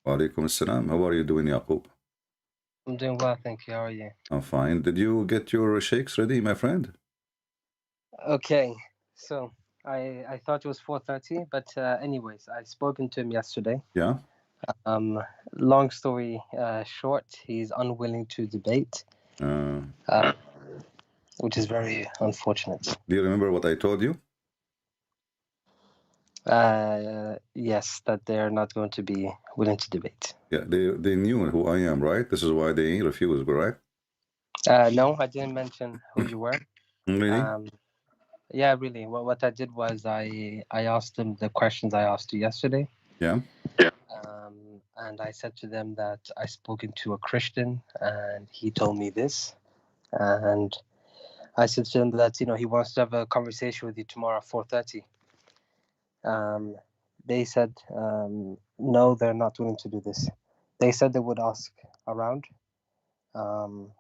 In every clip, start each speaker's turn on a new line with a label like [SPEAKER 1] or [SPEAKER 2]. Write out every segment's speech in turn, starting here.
[SPEAKER 1] Walaikum assalam. How are you doing, Yaqub?
[SPEAKER 2] I'm doing well, thank you. How are you?
[SPEAKER 1] I'm fine. Did you get your sheikhs ready, my friend?
[SPEAKER 2] Okay, so I thought it was 4:30, but anyways, I spoken to him yesterday.
[SPEAKER 1] Yeah.
[SPEAKER 2] Long story short, he's unwilling to debate, which is very unfortunate.
[SPEAKER 1] Do you remember what I told you?
[SPEAKER 2] Yes, that they're not going to be willing to debate.
[SPEAKER 1] Yeah, they knew who I am, right? This is why they refused, correct?
[SPEAKER 2] No, I didn't mention who you were.
[SPEAKER 1] Really?
[SPEAKER 2] Yeah, really. What I did was I asked them the questions I asked you yesterday.
[SPEAKER 1] Yeah.
[SPEAKER 2] And I said to them that I spoken to a Christian, and he told me this. And I said to him that he wants to have a conversation with you tomorrow at 4:30. They said no, they're not willing to do this. They said they would ask around. I'm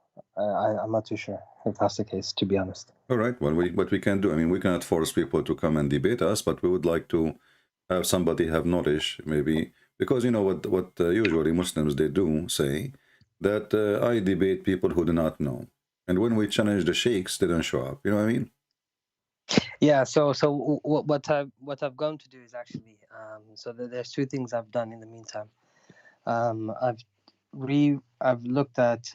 [SPEAKER 2] not too sure if that's the case, to be honest.
[SPEAKER 1] All right. Well, what we can do, I mean, we cannot force people to come and debate us, but we would like to have somebody have knowledge, maybe, because you know what usually Muslims they do say that I debate people who do not know, and when we challenge the sheikhs, they don't show up. You know what I mean?
[SPEAKER 2] Yeah. So what I've gone to do is actually so there's two things I've done in the meantime. I've looked at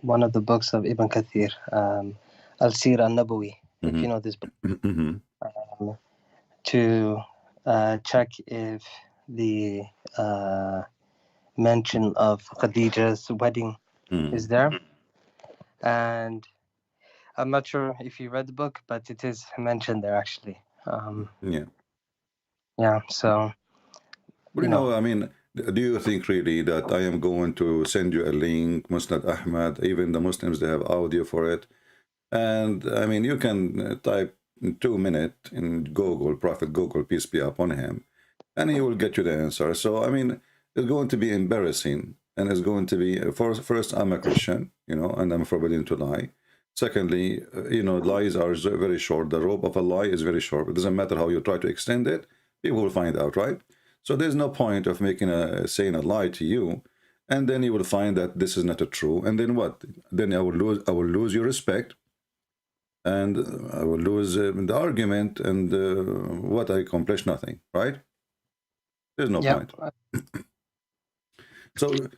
[SPEAKER 2] one of the books of Ibn Kathir, Al-Sir al-Nabawi, if you know this book, to check if the mention of Khadija's wedding is there. And I'm not sure if you read the book, but it is mentioned there actually. Yeah. So.
[SPEAKER 1] But you know, I mean, do you think really that I am going to send you a link, Musnad Ahmad, even the Muslims, they have audio for it. And I mean, you can type in 2 minutes in Google, Prophet Google, peace be upon him, and he will get you the answer. So, I mean, it's going to be embarrassing. And it's going to be, first, I'm a Christian, you know, and I'm forbidden to lie. Secondly, you know, lies are very short. The rope of a lie is very short. It doesn't matter how you try to extend it, people will find out, right? So there's no point of saying a lie to you, and then you will find that this is not a true. And then what? Then I will lose your respect, and I will lose the argument, and what I accomplish nothing, right? There's no point.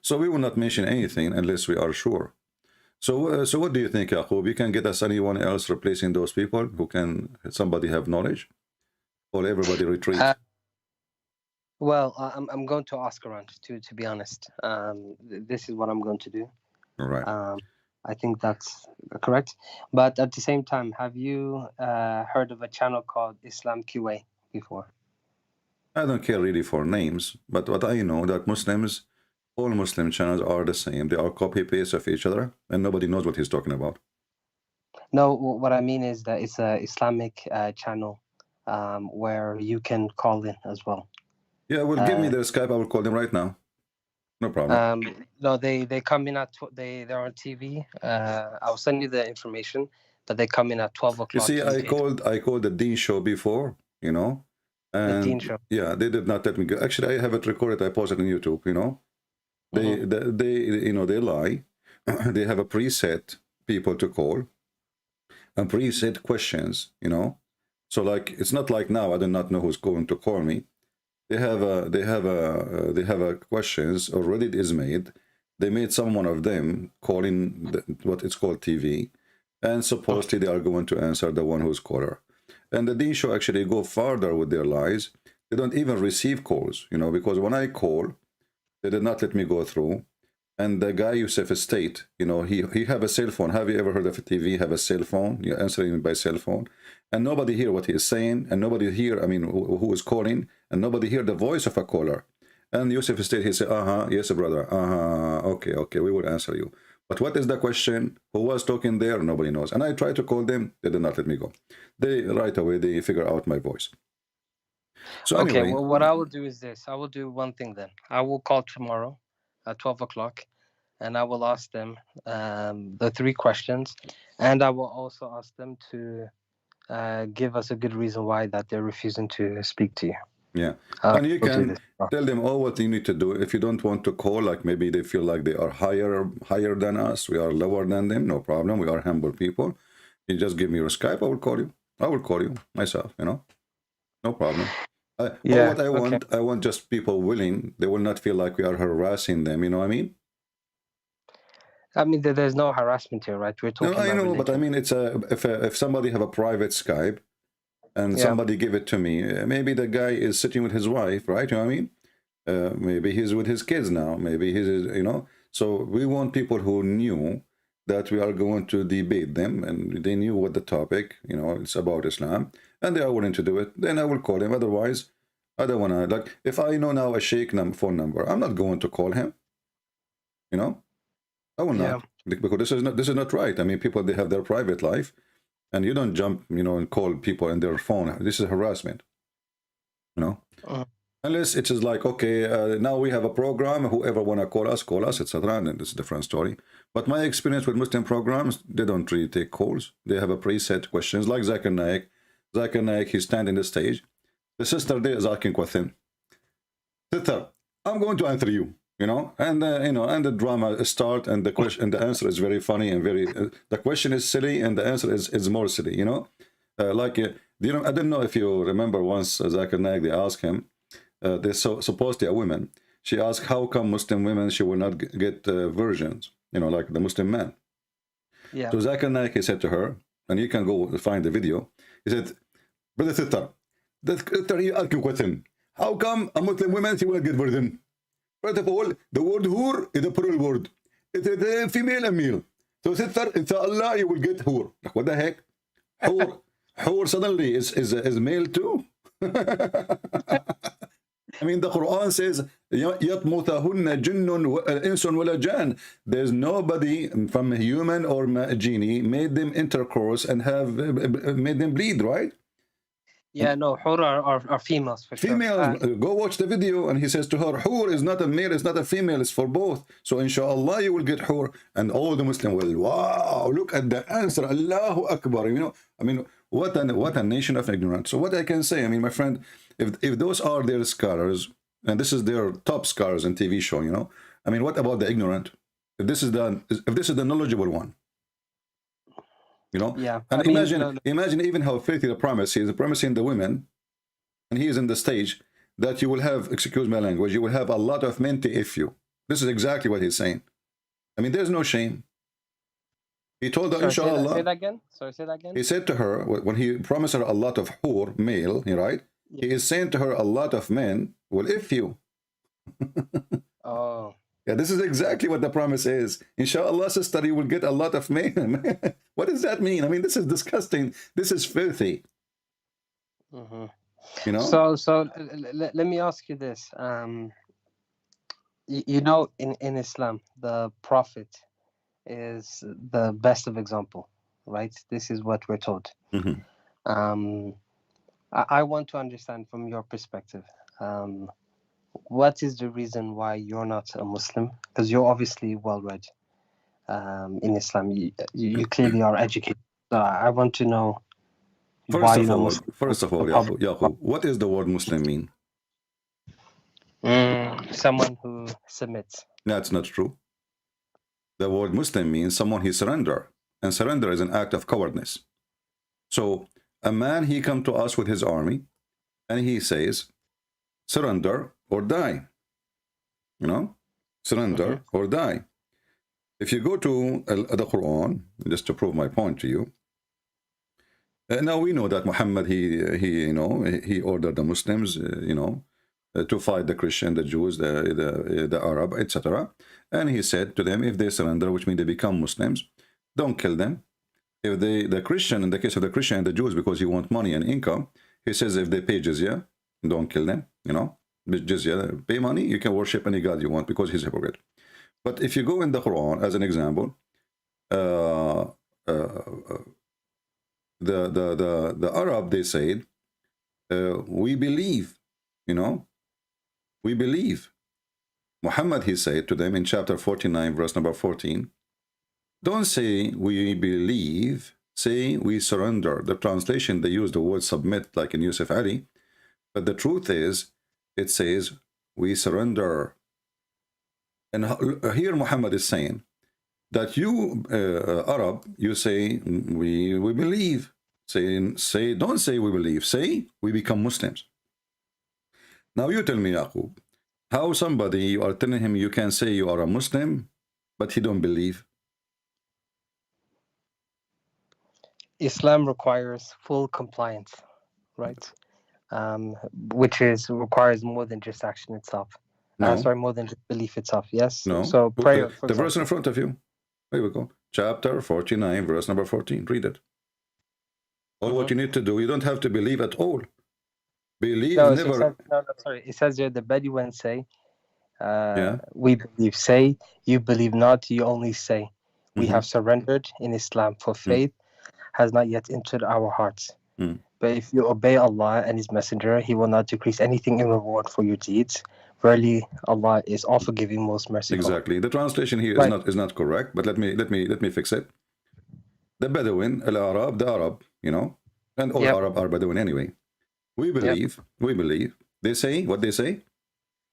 [SPEAKER 1] So we will not mention anything unless we are sure. So what do you think, Yaqub? You can get us anyone else replacing those people who can somebody have knowledge, or everybody retreat?
[SPEAKER 2] Well, I'm going to ask around, to be honest. This is what I'm going to do.
[SPEAKER 1] All right.
[SPEAKER 2] I think that's correct. But at the same time, have you heard of a channel called Islam QA before?
[SPEAKER 1] I don't care really for names, but what I know that Muslims, all Muslim channels are the same. They are copy-paste of each other, and nobody knows what he's talking about.
[SPEAKER 2] No, what I mean is that it's an Islamic channel where you can call in as well.
[SPEAKER 1] Yeah, well, give me their Skype. I will call them right now. No problem.
[SPEAKER 2] No, they come in at they're on TV. I'll send you the information, but they come in at 12 o'clock.
[SPEAKER 1] You see, I called the Dean Show before, you know, and
[SPEAKER 2] the Dean Show.
[SPEAKER 1] Yeah, they did not let me go. Actually, I have it recorded. I posted on YouTube. You know, they you know, they lie. They have a preset people to call, and preset questions. You know, so like it's not like now. I do not know who's going to call me. They have a questions already. It is made. They made someone of them calling what it's called TV, and supposedly they are going to answer the one who's caller. And the Dean Show actually go farther with their lies. They don't even receive calls, you know, because when I call, they did not let me go through. And the guy Yusuf Estate, you know, he have a cell phone. Have you ever heard of a TV have a cell phone? You're answering by cell phone, and nobody hear what he is saying, and nobody hear, I mean, who is calling, and nobody hear the voice of a caller. And Yusuf Estate, he said, yes, brother, okay, we will answer you. But what is the question? Who was talking there? Nobody knows. And I tried to call them. They did not let me go. They right away, they figure out my voice. So
[SPEAKER 2] okay,
[SPEAKER 1] anyway,
[SPEAKER 2] well, what I will do is this. I will do one thing then. I will call tomorrow at 12 o'clock, and I will ask them the 3 questions, and I will also ask them to give us a good reason why that they're refusing to speak to you.
[SPEAKER 1] Yeah. And you
[SPEAKER 2] We'll do
[SPEAKER 1] can
[SPEAKER 2] this.
[SPEAKER 1] tell them, oh, what you need to do. If you don't want to call, like maybe they feel like they are higher than us, we are lower than them, no problem. We are humble people. You just give me your Skype, I will call you. I will call you myself, you know, no problem. All
[SPEAKER 2] Yeah.
[SPEAKER 1] what
[SPEAKER 2] Okay.
[SPEAKER 1] I want just people willing. They will not feel like we are harassing them, you know what I mean?
[SPEAKER 2] I mean, there's no harassment here, right? We're
[SPEAKER 1] No,
[SPEAKER 2] talking
[SPEAKER 1] I
[SPEAKER 2] about
[SPEAKER 1] know, but I
[SPEAKER 2] religion.
[SPEAKER 1] mean, it's if somebody have a private Skype and
[SPEAKER 2] Yeah.
[SPEAKER 1] somebody give it to me, maybe the guy is sitting with his wife, right? You know what I mean? Maybe he's with his kids now. Maybe he's, you know. So we want people who knew that we are going to debate them, and they knew what the topic, you know, it's about Islam, and they are willing to do it. Then I will call them. Otherwise, I don't want to. Like, if I know now a sheikh phone number, I'm not going to call him. You know, I will
[SPEAKER 2] Yeah.
[SPEAKER 1] not, because this is not right. I mean, people, they have their private life, and you don't jump, you know, and call people in their phone. This is harassment. You know.
[SPEAKER 2] Mm.
[SPEAKER 1] Unless it is like, okay, now we have a program, whoever want to call us, etc. And it's a different story. But my experience with Muslim programs, they don't really take calls. They have a preset questions, like Zakir Naik. Zakir Naik, he stand in the stage. The sister there is asking question. Sister, I'm going to answer you, you know, and the drama start, and the question and the answer is very funny and very. The question is silly, and the answer is more silly, you know. I don't know if you remember once Zakir Naik, they asked him. There's supposedly a woman. She asked, how come Muslim women, she will not get virgins, you know, like the Muslim man.
[SPEAKER 2] Yeah.
[SPEAKER 1] So Zakir Naik, he said to her, and you can go find the video, he said, brother sister, you ask a question. How come a Muslim woman, she will not get virgin? First of all, the word hur is a plural word. It's a female and male. So sister, inshallah, you will get hur. Like, what the heck? Hur suddenly is male too? I mean, the Quran says, يَطْمُثَهُنَّ جِنٌّ إِنسٌ وَلَا جَانٌ. There's nobody from human or genie made them intercourse and have made them bleed, right?
[SPEAKER 2] Yeah. No, hur are females for sure.
[SPEAKER 1] Females, go watch the video, and he says to her, hur is not a male, it's not a female, it's for both. So inshallah, you will get hur. And all the Muslims will, wow, look at the answer, Allahu Akbar. You know, I mean, what a nation of ignorance. So what I can say, I mean, my friend, if those are their scholars, and this is their top scholars in TV show, you know, I mean, what about the ignorant? If this is the knowledgeable one, you know.
[SPEAKER 2] Yeah.
[SPEAKER 1] And
[SPEAKER 2] I mean,
[SPEAKER 1] imagine even how filthy the promise he is promising the women, and he is in the stage that you will have, excuse my language, you will have a lot of men to if you. This is exactly what he's saying. I mean, there's no shame. He told her, inshallah.
[SPEAKER 2] Say that again. Sorry, say that again.
[SPEAKER 1] He said to her, when he promised her a lot of hur, male, right? Yeah. He is saying to her, a lot of men will if you.
[SPEAKER 2] Oh.
[SPEAKER 1] Yeah, this is exactly what the promise is. Inshallah, sister, you will get a lot of men. What does that mean? I mean, this is disgusting. This is filthy.
[SPEAKER 2] Mm-hmm.
[SPEAKER 1] You know?
[SPEAKER 2] So let me ask you this. You know, in Islam, the Prophet is the best of example, right? This is what we're taught.
[SPEAKER 1] Mm-hmm.
[SPEAKER 2] I want to understand from your perspective, what is the reason why you're not a Muslim? Because you're obviously well-read in Islam. You clearly are educated. So I want to know why you're not Muslim.
[SPEAKER 1] First of all, Yaqub, what does the word Muslim mean?
[SPEAKER 2] Someone who submits.
[SPEAKER 1] That's not true. The word Muslim means someone who surrenders. And surrender is an act of cowardness. So a man, he come to us with his army, and he says, surrender or die. You know? Surrender or die. If you go to the Quran, just to prove my point to you, now we know that Muhammad, he ordered the Muslims, to fight the Christian, the Jews, the Arab, etc. And he said to them, if they surrender, which means they become Muslims, don't kill them. If the Christian, in the case of the Christian and the Jews, because he want money and income, he says if they pay jizya, don't kill them. You know, jizya, pay money, you can worship any god you want because he's a hypocrite. But if you go in the Quran, as an example, the Arab, they said, we believe, we believe. Muhammad, he said to them in chapter 49, verse number 14, don't say we believe, say we surrender. The translation, they use the word submit, like in Yusuf Ali. But the truth is, it says we surrender. And here Muhammad is saying that you, Arab, you say we believe. Say, don't say we believe. Say we become Muslims. Now you tell me, Yaqub, how somebody you are telling him you can say you are a Muslim, but he don't believe.
[SPEAKER 2] Islam requires full compliance, right? Which requires more than just action itself.
[SPEAKER 1] No.
[SPEAKER 2] Sorry, more than just belief itself. Yes.
[SPEAKER 1] No.
[SPEAKER 2] So prayer.
[SPEAKER 1] The verse in front of you. Here we go. Chapter 49, verse number 14. Read it. All what you need to do, you don't have to believe at all. Believe never.
[SPEAKER 2] Sorry. It says here the Bedouins say, we believe. Say, you believe not, you only say. We have surrendered in Islam, for faith has not yet entered our hearts. But if you obey Allah and His Messenger, He will not decrease anything in reward for your deeds. Verily, Allah is all forgiving, most merciful.
[SPEAKER 1] Exactly. The translation here is not correct, but let me fix it. The Bedouin, Al-Arab, the Arab, you know, and all Arab are Bedouin anyway. We believe. We believe. They say what they say.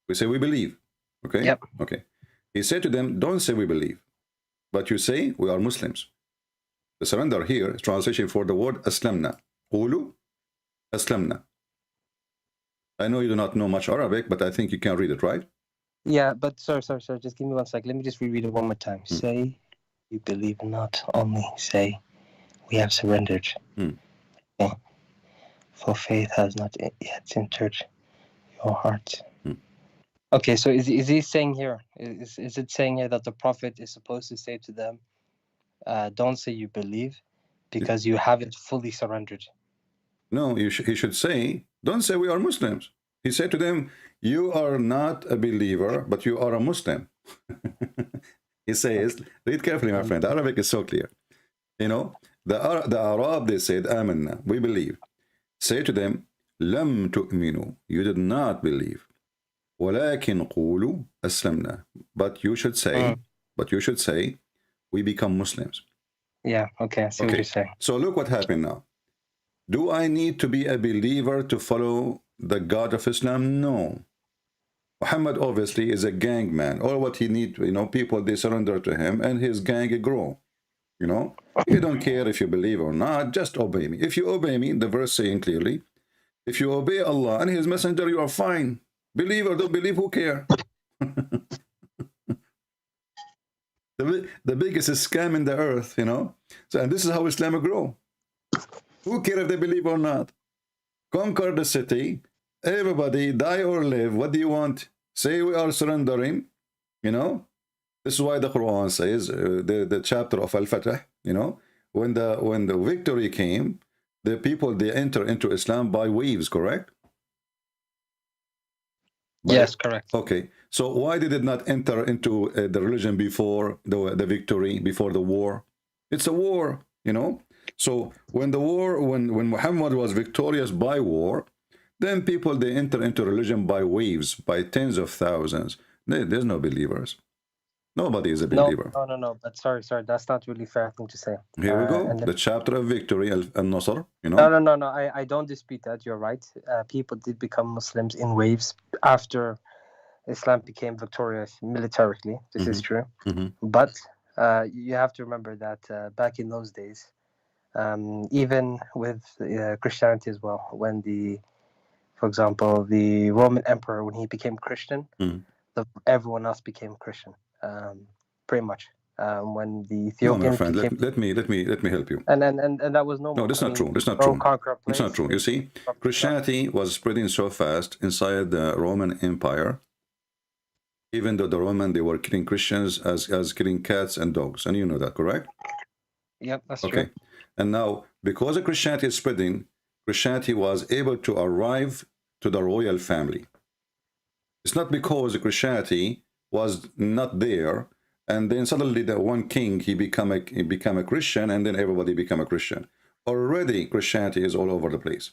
[SPEAKER 1] We say we believe. Okay.
[SPEAKER 2] Yep.
[SPEAKER 1] Okay. He said to them, "Don't say we believe, but you say we are Muslims." The surrender here is translation for the word aslamna. Qulu aslamna. I know you do not know much Arabic, but I think you can read it, right?
[SPEAKER 2] Yeah, but sorry. Just give me 1 sec. Let me just reread it one more time. Say, you believe not. Only say, we have surrendered. Okay. For faith has not yet entered your heart. Okay, so is he saying here? Is it saying here that the Prophet is supposed to say to them, "Don't say you believe, because you haven't fully surrendered"?
[SPEAKER 1] No, he should say, "Don't say we are Muslims." He said to them, "You are not a believer, but you are a Muslim." He says, read carefully, my friend. Arabic is so clear. You know, the Arab, they said, "Amanna," we believe. Say to them, "Lam tu'minu," you did not believe. وَلَكِنْ قُولُوا أَسْلَمْنَا. But you should say, we become Muslims.
[SPEAKER 2] Yeah, okay, I see what you're saying.
[SPEAKER 1] So look what happened now. Do I need to be a believer to follow the God of Islam? No. Muhammad obviously is a gang man. All what he needs, you know, people, they surrender to him and his gang grow. You know, he don't care if you believe or not, just obey me. If you obey me, the verse saying clearly, if you obey Allah and His Messenger, you are fine. Believe or don't believe, who care? the biggest scam in the earth, you know. So, and this is how Islam grow. Who care if they believe or not? Conquer the city. Everybody, die or live. What do you want? Say we are surrendering. You know. This is why the Quran says the chapter of Al-Fatah. You know, when the victory came, the people they enter into Islam by waves. Correct.
[SPEAKER 2] Yes, correct.
[SPEAKER 1] Okay, so why did it not enter into the religion before the victory, before the war? It's a war, you know. So when the war, when Muhammad was victorious by war, then people they enter into religion by waves, by tens of thousands. There's no believers. Nobody is a believer.
[SPEAKER 2] No. But sorry, that's not really fair thing to say.
[SPEAKER 1] Here we go. The chapter of victory, Al-Nasr. You know.
[SPEAKER 2] No. I don't dispute that. You're right. People did become Muslims in waves after Islam became victorious militarily. This is true. But you have to remember that back in those days, even with Christianity as well, when for example, the Roman Emperor, when he became Christian, everyone else became Christian. Pretty much. When the Ethiopians
[SPEAKER 1] no, my friend, let me help you.
[SPEAKER 2] And that was no.
[SPEAKER 1] No, that's not true. That's not true. It's not true. You see, Christianity was spreading so fast inside the Roman Empire. Even though the Roman, they were killing Christians as killing cats and dogs, and you know that, correct?
[SPEAKER 2] Yep, that's true.
[SPEAKER 1] And now, because the Christianity is spreading, Christianity was able to arrive to the royal family. It's not because the Christianity was not there, and then suddenly the one king he become a Christian, and then everybody become a Christian. Already Christianity is all over the place.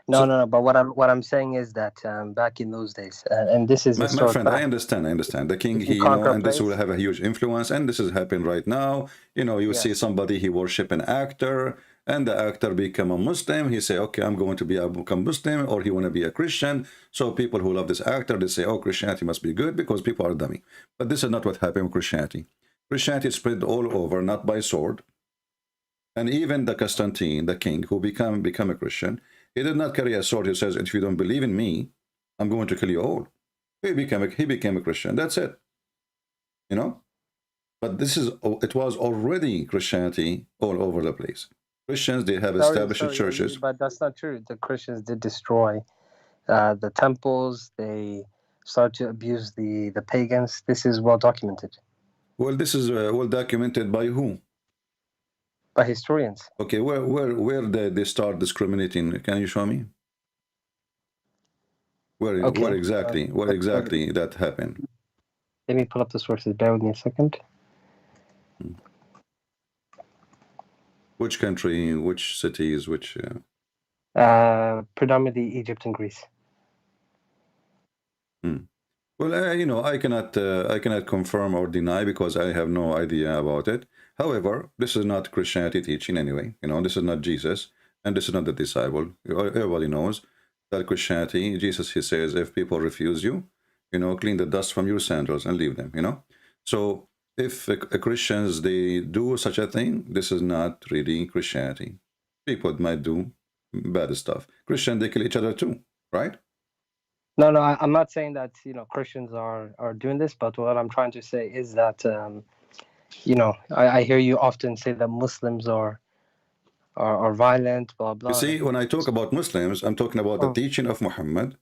[SPEAKER 2] No. But what I'm saying is that back in those days, and this is
[SPEAKER 1] my friend, I understand. The king, he, you know, and this will have a huge influence, and this is happening right now. You know, you see somebody he worship an actor, and the actor become a Muslim. He say, okay, I'm going to become Muslim, or he want to be a Christian. So people who love this actor, they say, oh, Christianity must be good because people are dummy. But this is not what happened with Christianity. Christianity spread all over, not by sword. And even the Constantine, the king, who become a Christian, he did not carry a sword. He says, if you don't believe in me, I'm going to kill you all. He became a Christian. That's it. You know? But it was already Christianity all over the place. Christians, they have established churches.
[SPEAKER 2] But that's not true. The Christians did destroy the temples. They started to abuse the pagans. This is well documented.
[SPEAKER 1] Well, this is well documented by who?
[SPEAKER 2] By historians.
[SPEAKER 1] Okay, where did they start discriminating? Can you show me? Where exactly that happened?
[SPEAKER 2] Let me pull up the sources. Bear with me a second.
[SPEAKER 1] Which country, which cities, which...
[SPEAKER 2] Predominantly Egypt and Greece.
[SPEAKER 1] Well, you know, I cannot confirm or deny because I have no idea about it. However, this is not Christianity teaching anyway. You know, this is not Jesus, and this is not the disciple. Everybody knows that Christianity, Jesus, he says, if people refuse you, you know, clean the dust from your sandals and leave them, you know. So if Christians, they do such a thing, this is not really Christianity. People might do bad stuff. Christians, they kill each other too, right?
[SPEAKER 2] No, I'm not saying that, you know, Christians are doing this, but what I'm trying to say is that, you know, I hear you often say that Muslims are violent, blah, blah.
[SPEAKER 1] You see, when I talk about Muslims, I'm talking about the teaching of Muhammad.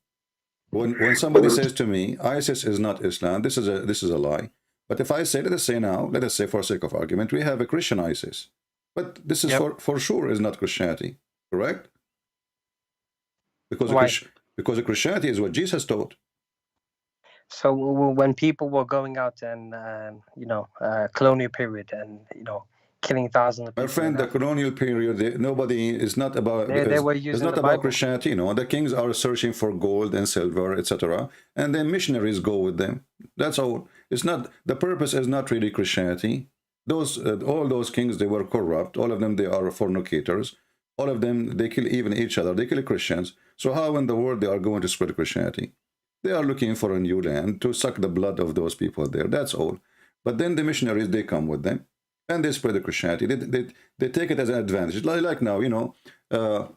[SPEAKER 1] When somebody says to me, ISIS is not Islam, this is a lie. But if I say, let us say for sake of argument, we have a Christian ISIS. But this is for sure is not Christianity, correct? Because Christianity is what Jesus taught.
[SPEAKER 2] So when people were going out and, you know, colonial period and, you know, killing thousands of people.
[SPEAKER 1] My friend, the colonial period, nobody is not about.
[SPEAKER 2] They were using
[SPEAKER 1] it's not
[SPEAKER 2] the
[SPEAKER 1] about
[SPEAKER 2] Bible.
[SPEAKER 1] Christianity. You know, the kings are searching for gold and silver, etc., and then missionaries go with them. That's all. It's not, the purpose is not really Christianity. Those all those kings, they were corrupt. All of them, they are fornicators. All of them, they kill even each other. They kill Christians. So how in the world they are going to spread Christianity? They are looking for a new land to suck the blood of those people there. That's all. But then the missionaries, they come with them. And they spread the Christianity. They take it as an advantage. Like now, you know, the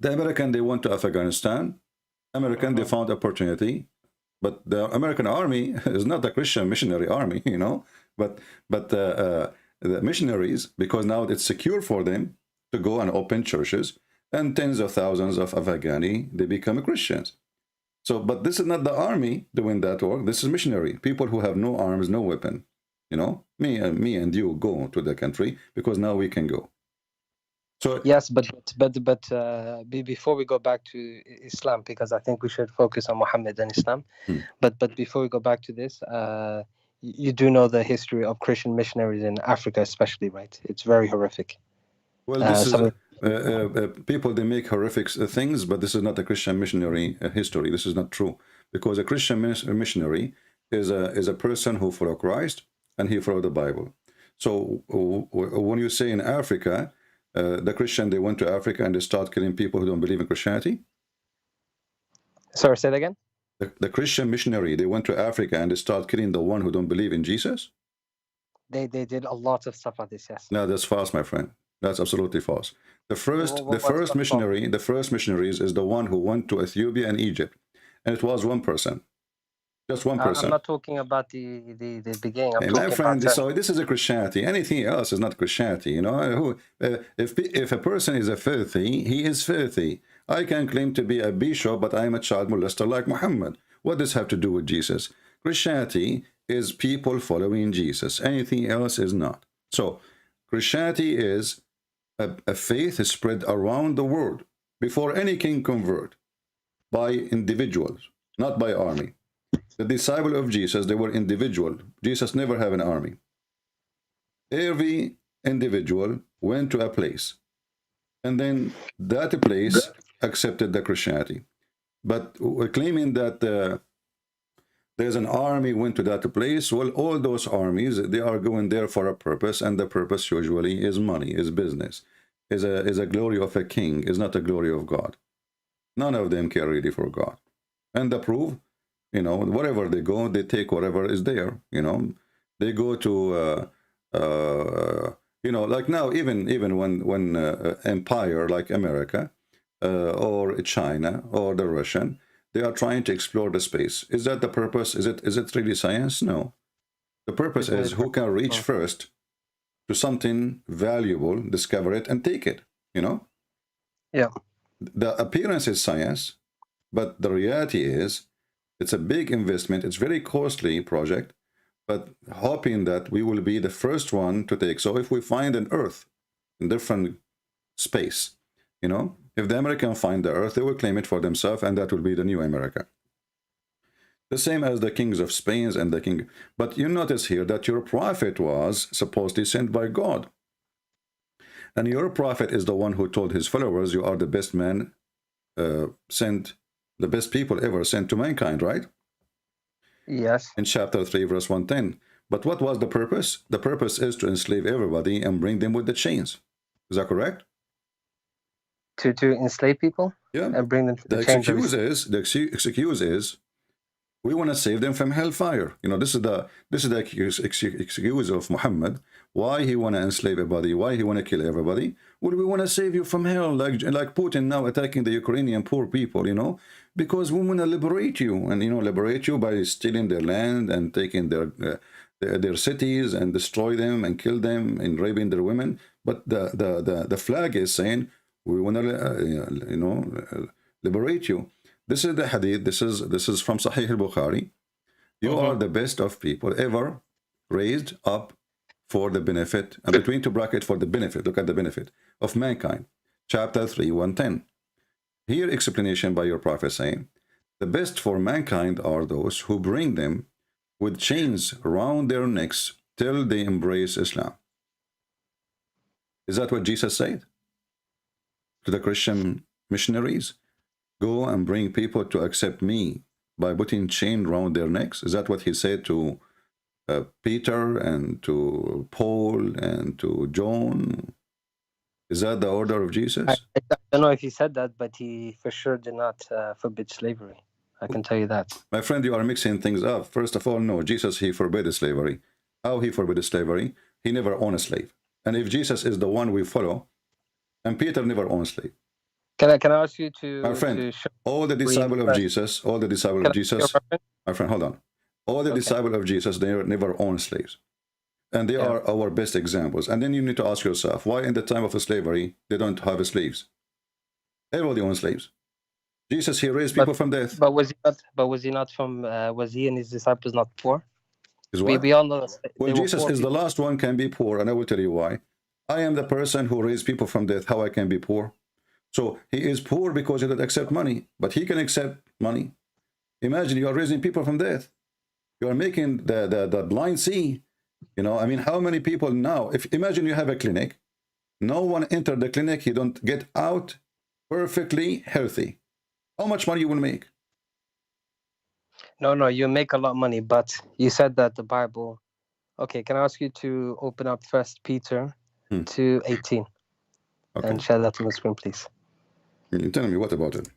[SPEAKER 1] American, they went to Afghanistan. American, they found opportunity. But the American army is not a Christian missionary army, you know. But the missionaries, because now it's secure for them to go and open churches, and tens of thousands of Afghani, they become Christians. So, but this is not the army doing that work. This is missionary. People who have no arms, no weapon. You know, me and you go to the country because now we can go. So
[SPEAKER 2] yes, but before we go back to Islam, because I think we should focus on Muhammad and Islam. But before we go back to this, you do know the history of Christian missionaries in Africa, especially, right? It's very horrific.
[SPEAKER 1] Well, this is people, they make horrific things, but this is not a Christian missionary history. This is not true, because a Christian missionary is a person who follows Christ and he followed the Bible. So when you say in Africa, the Christian, they went to Africa and they start killing people who don't believe in Christianity.
[SPEAKER 2] Sorry, say that again.
[SPEAKER 1] The Christian missionary, they went to Africa and they start killing the one who don't believe in Jesus.
[SPEAKER 2] They did a lot of stuff like this. Yes.
[SPEAKER 1] No, that's false, my friend. That's absolutely false. The first missionaries is the one who went to Ethiopia and Egypt, and it was one person, just one person.
[SPEAKER 2] I'm not talking about the beginning. I'm
[SPEAKER 1] hey,
[SPEAKER 2] talking
[SPEAKER 1] my friend,
[SPEAKER 2] about
[SPEAKER 1] so this is a Christianity. Anything else is not Christianity. You know, if a person is a filthy, he is filthy. I can claim to be a bishop, but I am a child molester like Muhammad. What does this have to do with Jesus? Christianity is people following Jesus. Anything else is not. So Christianity is a faith spread around the world before any king convert, by individuals, not by army. The disciple of Jesus, they were individual. Jesus never had an army. Every individual went to a place, and then that place accepted the Christianity. But we're claiming that there's an army went to that place. Well, all those armies, they are going there for a purpose, and the purpose usually is money, is business. is a glory of a king, is not a glory of God. None of them care really for God. And the proof, you know, wherever they go, they take whatever is there. You know, they go to you know, like now, even when empire like America or China or the Russian, they are trying to explore the space. Is that the purpose? Is it really science? No. The purpose is who can reach first to something valuable, discover it, and take it. You know.
[SPEAKER 2] Yeah.
[SPEAKER 1] The appearance is science, but the reality is it's a big investment. It's very costly project, but hoping that we will be the first one to take. So if we find an Earth in different space, you know, if the Americans find the Earth, they will claim it for themselves, and that will be the new America. The same as the kings of Spain and the king. But you notice here that your prophet was supposedly sent by God. And your prophet is the one who told his followers, you are the best man sent, the best people ever sent to mankind, right?
[SPEAKER 2] Yes.
[SPEAKER 1] In chapter 3, verse 110. But what was the purpose? The purpose is to enslave everybody and bring them with the chains. Is that correct?
[SPEAKER 2] To enslave people?
[SPEAKER 1] Yeah.
[SPEAKER 2] And bring them to
[SPEAKER 1] The
[SPEAKER 2] the chains.
[SPEAKER 1] excuse is we want to save them from hellfire. You know, this is the excuse of Muhammad. Why he want to enslave everybody? Why he want to kill everybody? Well, we want to save you from hell, like Putin now attacking the Ukrainian poor people. You know, because we want to liberate you, and you know, liberate you by stealing their land and taking their cities and destroy them and kill them and raping their women. But the flag is saying we want to you know, liberate you. This is the hadith. This is from Sahih al-Bukhari. You are the best of people ever raised up for the benefit, and between two brackets, for the benefit. Look at the benefit of mankind. Chapter 3, 110. Here explanation by your prophet saying, the best for mankind are those who bring them with chains around their necks till they embrace Islam. Is that what Jesus said to the Christian missionaries? Go and bring people to accept me by putting chain around their necks. Is that what he said to Peter and to Paul and to John? Is that the order of Jesus?
[SPEAKER 2] I don't know if he said that, but he for sure did not forbid slavery. I can tell you that.
[SPEAKER 1] My friend, you are mixing things up. First of all, no, Jesus, he forbade slavery. How he forbade slavery? He never owned a slave. And if Jesus is the one we follow, and Peter never owned a slave.
[SPEAKER 2] Can I ask you to...
[SPEAKER 1] My friend, all the disciples of Jesus, my friend, hold on. All the disciples of Jesus, they never owned slaves. And they are our best examples. And then you need to ask yourself, why in the time of slavery, they don't have slaves? Everybody owns slaves. Jesus, he raised people from death.
[SPEAKER 2] But was he not from, was he and his disciples not poor?
[SPEAKER 1] Is what?
[SPEAKER 2] We all know
[SPEAKER 1] well, Jesus is the last one can be poor, and I will tell you why. I am the person who raised people from death. How I can be poor? So he is poor because he doesn't accept money, but he can accept money. Imagine you are raising people from death. You are making the blind see. You know, I mean, how many people now, if imagine you have a clinic, no one entered the clinic, you don't get out perfectly healthy. How much money you will make?
[SPEAKER 2] No, you make a lot of money, but you said that the Bible... Okay, can I ask you to open up 1 Peter 2:18 and share that on the screen, please?
[SPEAKER 1] You tell me, what about it?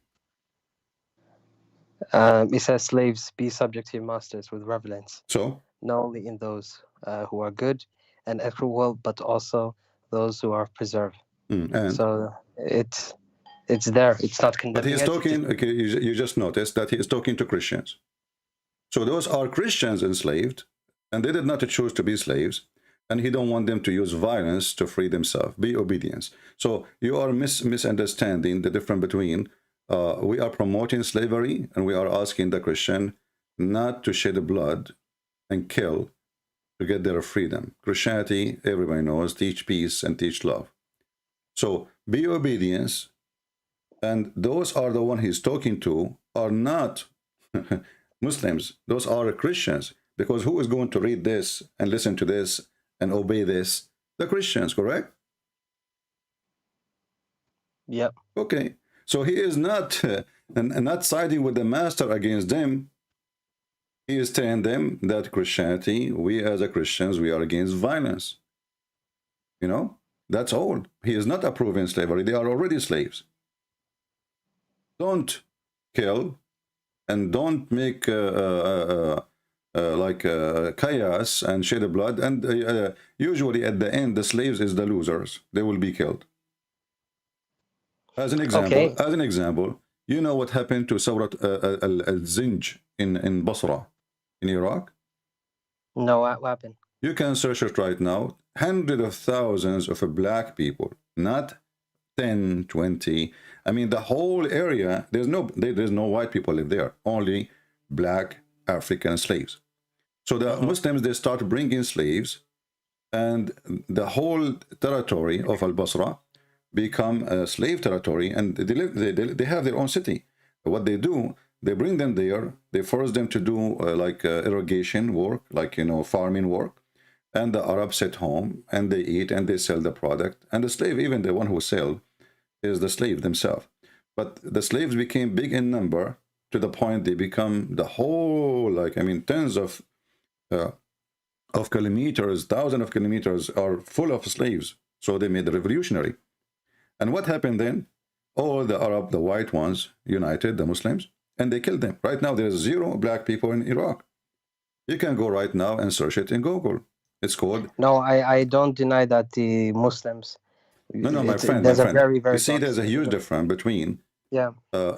[SPEAKER 2] It says, slaves, be subject to your masters with reverence.
[SPEAKER 1] So?
[SPEAKER 2] Not only in those who are good and equitable, but also those who are preserved.
[SPEAKER 1] And?
[SPEAKER 2] So it's there. It's not condemning.
[SPEAKER 1] But he is talking, okay, you just noticed that he is talking to Christians. So those are Christians enslaved, and they did not choose to be slaves, and he don't want them to use violence to free themselves. Be obedience. So you are misunderstanding the difference between we are promoting slavery, and we are asking the Christian not to shed blood and kill to get their freedom. Christianity, everybody knows, teach peace and teach love. So be obedience, and those are the one he's talking to are not Muslims. Those are Christians, because who is going to read this and listen to this and obey this? The Christians, correct?
[SPEAKER 2] Yep.
[SPEAKER 1] Okay. So he is not not siding with the master against them. He is telling them that Christianity, we as a Christians, we are against violence. You know? That's all. He is not approving slavery. They are already slaves. Don't kill and don't make chaos and shed blood. And usually at the end, the slaves is the losers. They will be killed. As an example, you know what happened to Sawrat al-Zinj in Basra, in Iraq?
[SPEAKER 2] No, what happened?
[SPEAKER 1] You can search it right now. Hundreds of thousands of black people, not 10, 20. I mean, the whole area, there's no white people live there, only black African slaves. So the Muslims, they start bringing slaves, and the whole territory of Al-Basra become a slave territory, and they have their own city. What they do, they bring them there, they force them to do irrigation work, farming work, and the Arabs sit home and they eat and they sell the product, and the slave, even the one who sell, is the slave themselves. But the slaves became big in number to the point they become the whole, tens of kilometers, thousands of kilometers are full of slaves. So they made the revolutionary. And what happened then? All the Arab, the white ones, united, the Muslims, and they killed them. Right now, there's 0 black people in Iraq. You can go right now and search it in Google. It's called...
[SPEAKER 2] No, I don't deny that the Muslims...
[SPEAKER 1] No, my friend.
[SPEAKER 2] There's a very, very...
[SPEAKER 1] You see, there's a huge difference between...
[SPEAKER 2] Yeah.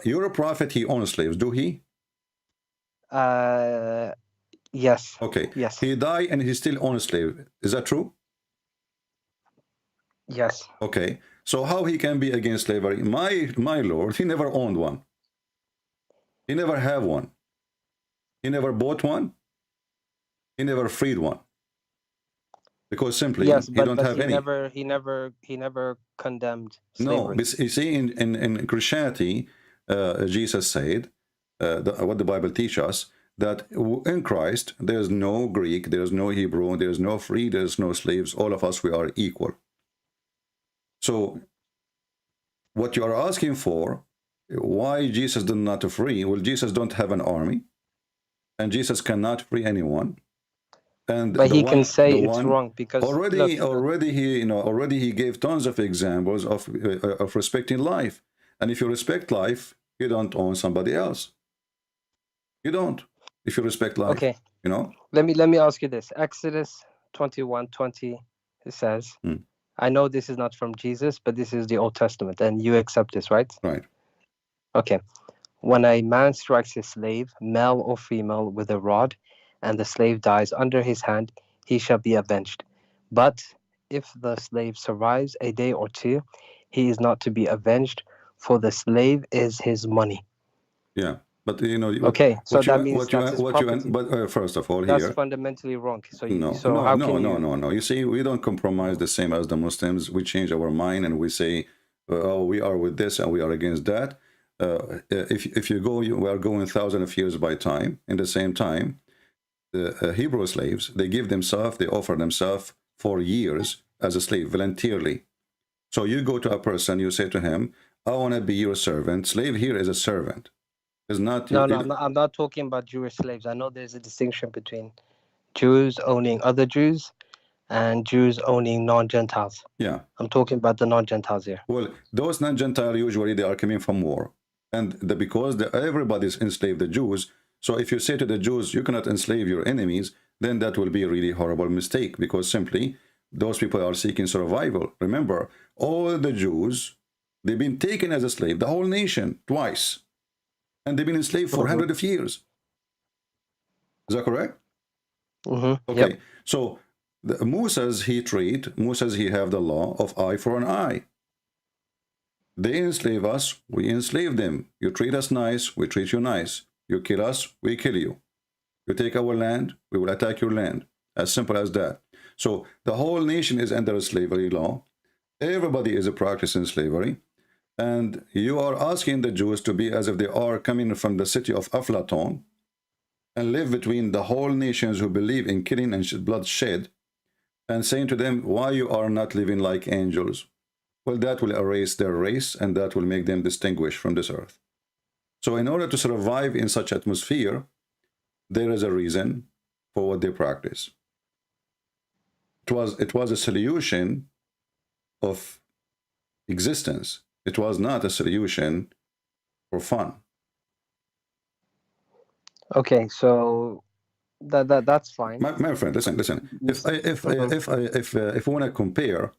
[SPEAKER 1] Your prophet, he owns slaves. Do he?
[SPEAKER 2] Yes.
[SPEAKER 1] Okay.
[SPEAKER 2] Yes.
[SPEAKER 1] He died and he still owns a slave. Is that true?
[SPEAKER 2] Yes.
[SPEAKER 1] Okay. So how he can be against slavery? My Lord, he never owned one. He never have one. He never bought one. He never freed one. Because simply,
[SPEAKER 2] yes,
[SPEAKER 1] he
[SPEAKER 2] but
[SPEAKER 1] don't have any.
[SPEAKER 2] He never condemned slavery.
[SPEAKER 1] No, you see, in Christianity, Jesus said, what the Bible teaches us, that in Christ, there's no Greek, there's no Hebrew, there's no free, there's no slaves. All of us, we are equal. So, what you are asking for, why Jesus did not free? Well, Jesus don't have an army, and Jesus cannot free anyone. And
[SPEAKER 2] but he can say it's wrong because
[SPEAKER 1] already he gave tons of examples of respecting life. And if you respect life, you don't own somebody else. You don't. If you respect life,
[SPEAKER 2] okay.
[SPEAKER 1] Let
[SPEAKER 2] me ask you this. Exodus 21:20, it says, I know this is not from Jesus, but this is the Old Testament, and you accept this, right?
[SPEAKER 1] Right.
[SPEAKER 2] Okay. When a man strikes his slave, male or female, with a rod, and the slave dies under his hand, he shall be avenged. But if the slave survives a day or two, he is not to be avenged, for the slave is his money.
[SPEAKER 1] Yeah. But
[SPEAKER 2] okay, so that means that's his property.
[SPEAKER 1] But first of all,
[SPEAKER 2] that's fundamentally wrong. So
[SPEAKER 1] no. You see, we don't compromise the same as the Muslims. We change our mind and we say, "Oh, we are with this and we are against that." If you go, we are going thousands of years by time. In the same time, the Hebrew slaves, they give themselves, they offer themselves for years as a slave voluntarily. So you go to a person, you say to him, "I want to be your servant." Slave here is a servant. Is not
[SPEAKER 2] I'm not talking about Jewish slaves. I know there's a distinction between Jews owning other Jews and Jews owning non-Gentiles.
[SPEAKER 1] Yeah.
[SPEAKER 2] I'm talking about the non-Gentiles here.
[SPEAKER 1] Well, those non-Gentiles, usually they are coming from war. And because everybody's enslaved the Jews, so if you say to the Jews, you cannot enslave your enemies, then that will be a really horrible mistake, because simply those people are seeking survival. Remember, all the Jews, they've been taken as a slave, the whole nation, twice. And they've been enslaved for hundreds of years. Is that correct? Okay.
[SPEAKER 2] Yep.
[SPEAKER 1] So Moses, he have the law of eye for an eye. They enslave us, we enslave them. You treat us nice, we treat you nice. You kill us, we kill you. You take our land, we will attack your land. As simple as that. So the whole nation is under a slavery law. Everybody is practicing slavery. And you are asking the Jews to be as if they are coming from the city of Aflaton and live between the whole nations who believe in killing and bloodshed, and saying to them, why you are not living like angels? Well, that will erase their race, and that will make them distinguished from this earth. So in order to survive in such atmosphere, there is a reason for what they practice. It was a solution of existence. It was not a solution for fun.
[SPEAKER 2] Okay, so that's fine.
[SPEAKER 1] My friend, listen. If we want to compare,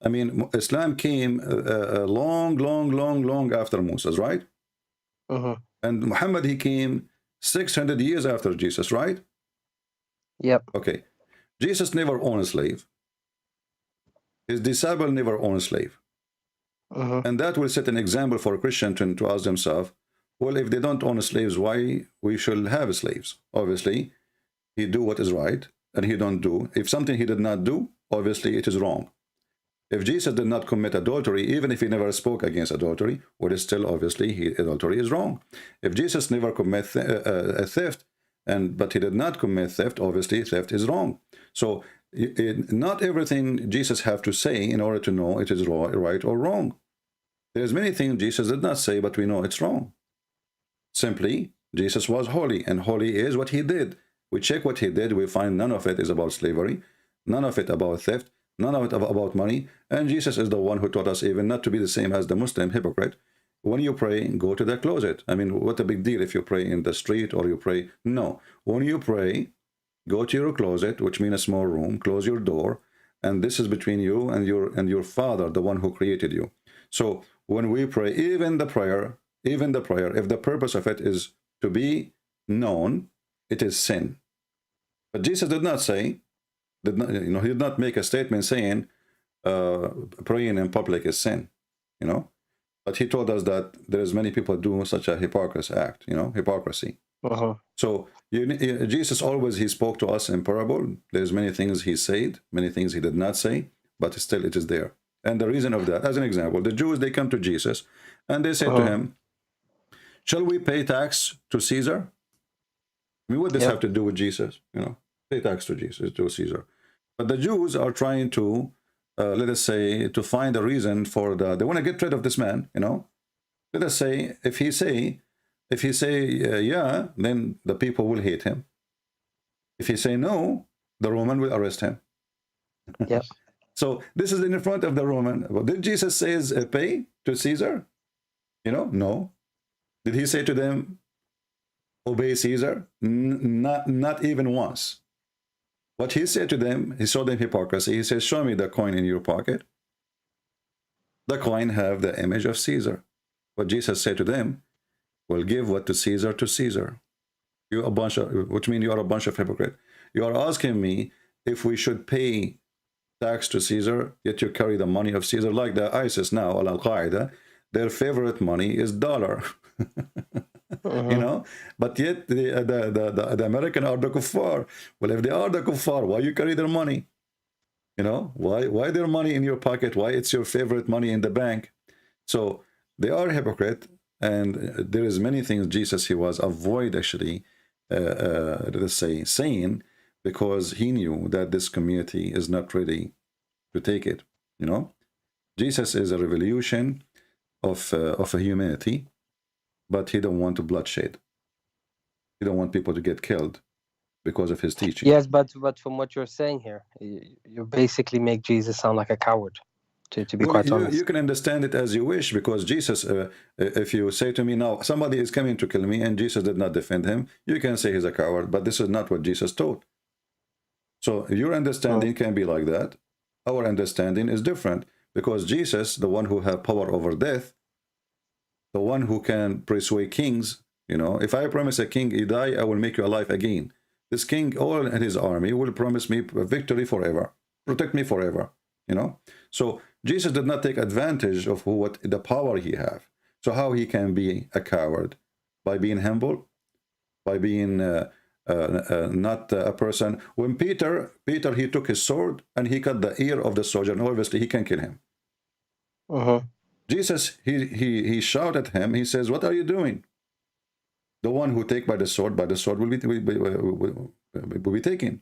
[SPEAKER 1] I mean, Islam came long after Moses, right? And Muhammad, he came 600 years after Jesus, right?
[SPEAKER 2] Yep.
[SPEAKER 1] Okay. Jesus never owned a slave. His disciple never owned a slave. And that will set an example for a Christian to ask themselves, well, if they don't own slaves, why we should have slaves? Obviously, he do what is right, and he don't do. If something he did not do, obviously it is wrong. If Jesus did not commit adultery, even if he never spoke against adultery, well, still obviously adultery is wrong. If Jesus never commit a theft, but he did not commit theft, obviously theft is wrong. So not everything Jesus have to say in order to know it is right or wrong. There's many things Jesus did not say, but we know it's wrong. Simply, Jesus was holy, and holy is what he did. We check what he did, we find none of it is about slavery, none of it about theft, none of it about money, and Jesus is the one who taught us even not to be the same as the Muslim hypocrite. When you pray, go to the closet. I mean, what a big deal if you pray in the street or you pray. No, when you pray, go to your closet, which means a small room, close your door, and this is between you and your Father, the one who created you. So when we pray, even the prayer, if the purpose of it is to be known, it is sin. But Jesus did not say, he did not make a statement saying praying in public is sin, But he told us that there's many people do such a hypocrisy act, hypocrisy. So Jesus always, he spoke to us in parable. There's many things he said, many things he did not say, but still it is there. And the reason of that, as an example, the Jews, they come to Jesus and they say to him, shall we pay tax to Caesar? I mean, what does this have to do with Jesus? Pay tax to Jesus, to Caesar. But the Jews are trying to, let us say, to find a reason for they want to get rid of this man, Let us say, if he say yeah, then the people will hate him. If he say no, the Roman will arrest him.
[SPEAKER 2] Yep.
[SPEAKER 1] So this is in front of the Roman. Well, did Jesus say pay to Caesar? No. Did he say to them, obey Caesar? Not even once. What he said to them, he saw them hypocrisy. He says, show me the coin in your pocket. The coin have the image of Caesar. What Jesus said to them, well, give what to Caesar to Caesar. Which means you are a bunch of hypocrite. You are asking me if we should pay tax to Caesar, yet you carry the money of Caesar, like the ISIS now, Al-Qaeda. Their favorite money is dollar. But yet the American are the kuffar. Well, if they are the kuffar, why you carry their money? Why their money in your pocket? Why it's your favorite money in the bank? So they are hypocrite, and there is many things Jesus, he was avoid actually let's say saying, because he knew that this community is not ready to take it. Jesus is a revolution of a humanity, but he don't want to bloodshed. He don't want people to get killed because of his teaching.
[SPEAKER 2] Yes, but from what you're saying here, you basically make Jesus sound like a coward. To be quite honest,
[SPEAKER 1] you can understand it as you wish, because Jesus, if you say to me now, somebody is coming to kill me and Jesus did not defend him, you can say he's a coward, but this is not what Jesus taught. So your understanding can be like that. Our understanding is different, because Jesus, the one who has power over death, the one who can persuade kings, if I promise a king, he die, I will make you alive again. This king, all in his army, will promise me victory forever, protect me forever, So Jesus did not take advantage of what the power he have. So how he can be a coward? By being humble, by being not a person. When Peter, he took his sword and he cut the ear of the soldier, and obviously he can kill him. Jesus, he shouted at him. He says, what are you doing? The one who take by the sword will be taken.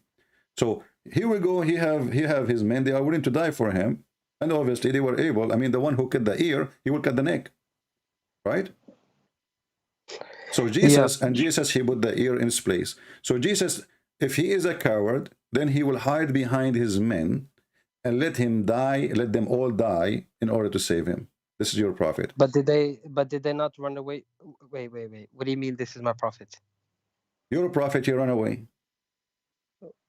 [SPEAKER 1] So here we go. He have his men. They are willing to die for him, and obviously they were able. I mean, the one who cut the ear, he will cut the neck, right? So Jesus, and Jesus, he put the ear in its place. So Jesus, if he is a coward, then he will hide behind his men, and let him die, let them all die in order to save him. This is your prophet.
[SPEAKER 2] But did they not run away? Wait. What do you mean this is my prophet?
[SPEAKER 1] You're a prophet, you run away.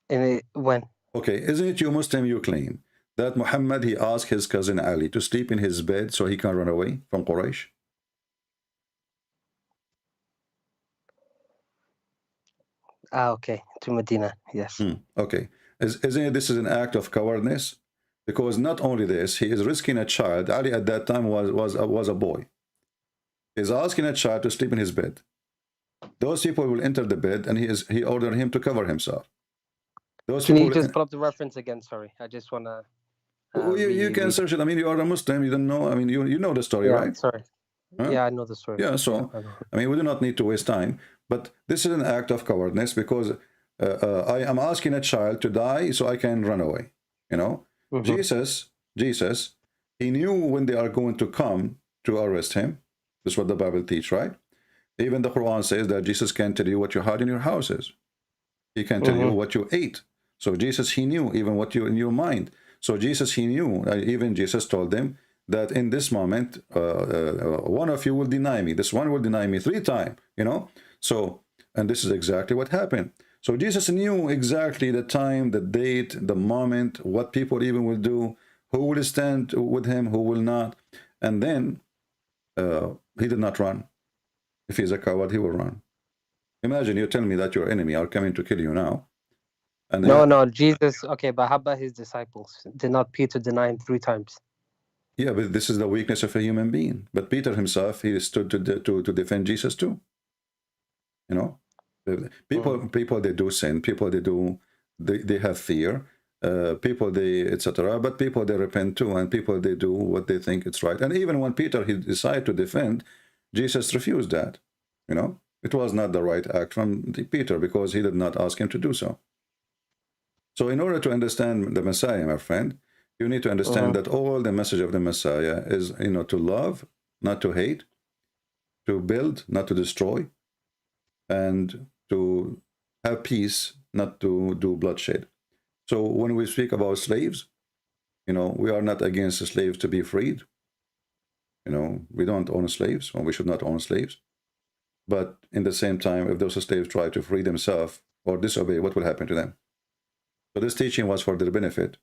[SPEAKER 2] When?
[SPEAKER 1] Okay, isn't it you Muslim, you claim that Muhammad, he asked his cousin Ali to sleep in his bed so he can run away from Quraysh?
[SPEAKER 2] Okay, to Medina, yes.
[SPEAKER 1] Okay, isn't it this is an act of cowardness? Because not only this, he is risking a child. Ali at that time was a boy. He's asking a child to sleep in his bed. Those people will enter the bed, and he ordered him to cover himself. Those
[SPEAKER 2] Can
[SPEAKER 1] people
[SPEAKER 2] you just pull up the reference again? Sorry, I just want to...
[SPEAKER 1] you can search it. I mean, you are a Muslim, you don't know. I mean, you know the story,
[SPEAKER 2] yeah,
[SPEAKER 1] right?
[SPEAKER 2] Sorry.
[SPEAKER 1] Huh?
[SPEAKER 2] Yeah, I know the story.
[SPEAKER 1] Yeah, so,
[SPEAKER 2] yeah,
[SPEAKER 1] I mean, we do not need to waste time. But this is an act of cowardness because I am asking a child to die so I can run away. You know, Jesus, he knew when they are going to come to arrest him. This is what the Bible teaches, right? Even the Quran says that Jesus can tell you what you had in your houses. He can tell you what you ate. So Jesus, he knew even what you in your mind. So Jesus, he knew. Even Jesus told them that in this moment, one of you will deny me. This one will deny me 3 times, you know. So, and this is exactly what happened. So Jesus knew exactly the time, the date, the moment, what people even will do, who will stand with him, who will not. And then he did not run. If he's a coward, he will run. Imagine you tell me that your enemy are coming to kill you now. And
[SPEAKER 2] no, Jesus. Okay, but how about his disciples? Did not Peter deny him 3 times?
[SPEAKER 1] Yeah, but this is the weakness of a human being. But Peter himself, he stood to defend Jesus too. You know, people they do sin. People they have fear. People they etc. But people they repent too, and people they do what they think it's right. And even when Peter he decided to defend, Jesus refused that. You know, it was not the right act from Peter because he did not ask him to do so. So in order to understand the Messiah, my friend, you need to understand that all the message of the Messiah is, you know, to love, not to hate, to build, not to destroy, and to have peace, not to do bloodshed. So when we speak about slaves, you know, we are not against the slaves to be freed. You know, we don't own slaves, or we should not own slaves. But in the same time, if those slaves try to free themselves or disobey, what will happen to them? So this teaching was for their benefit,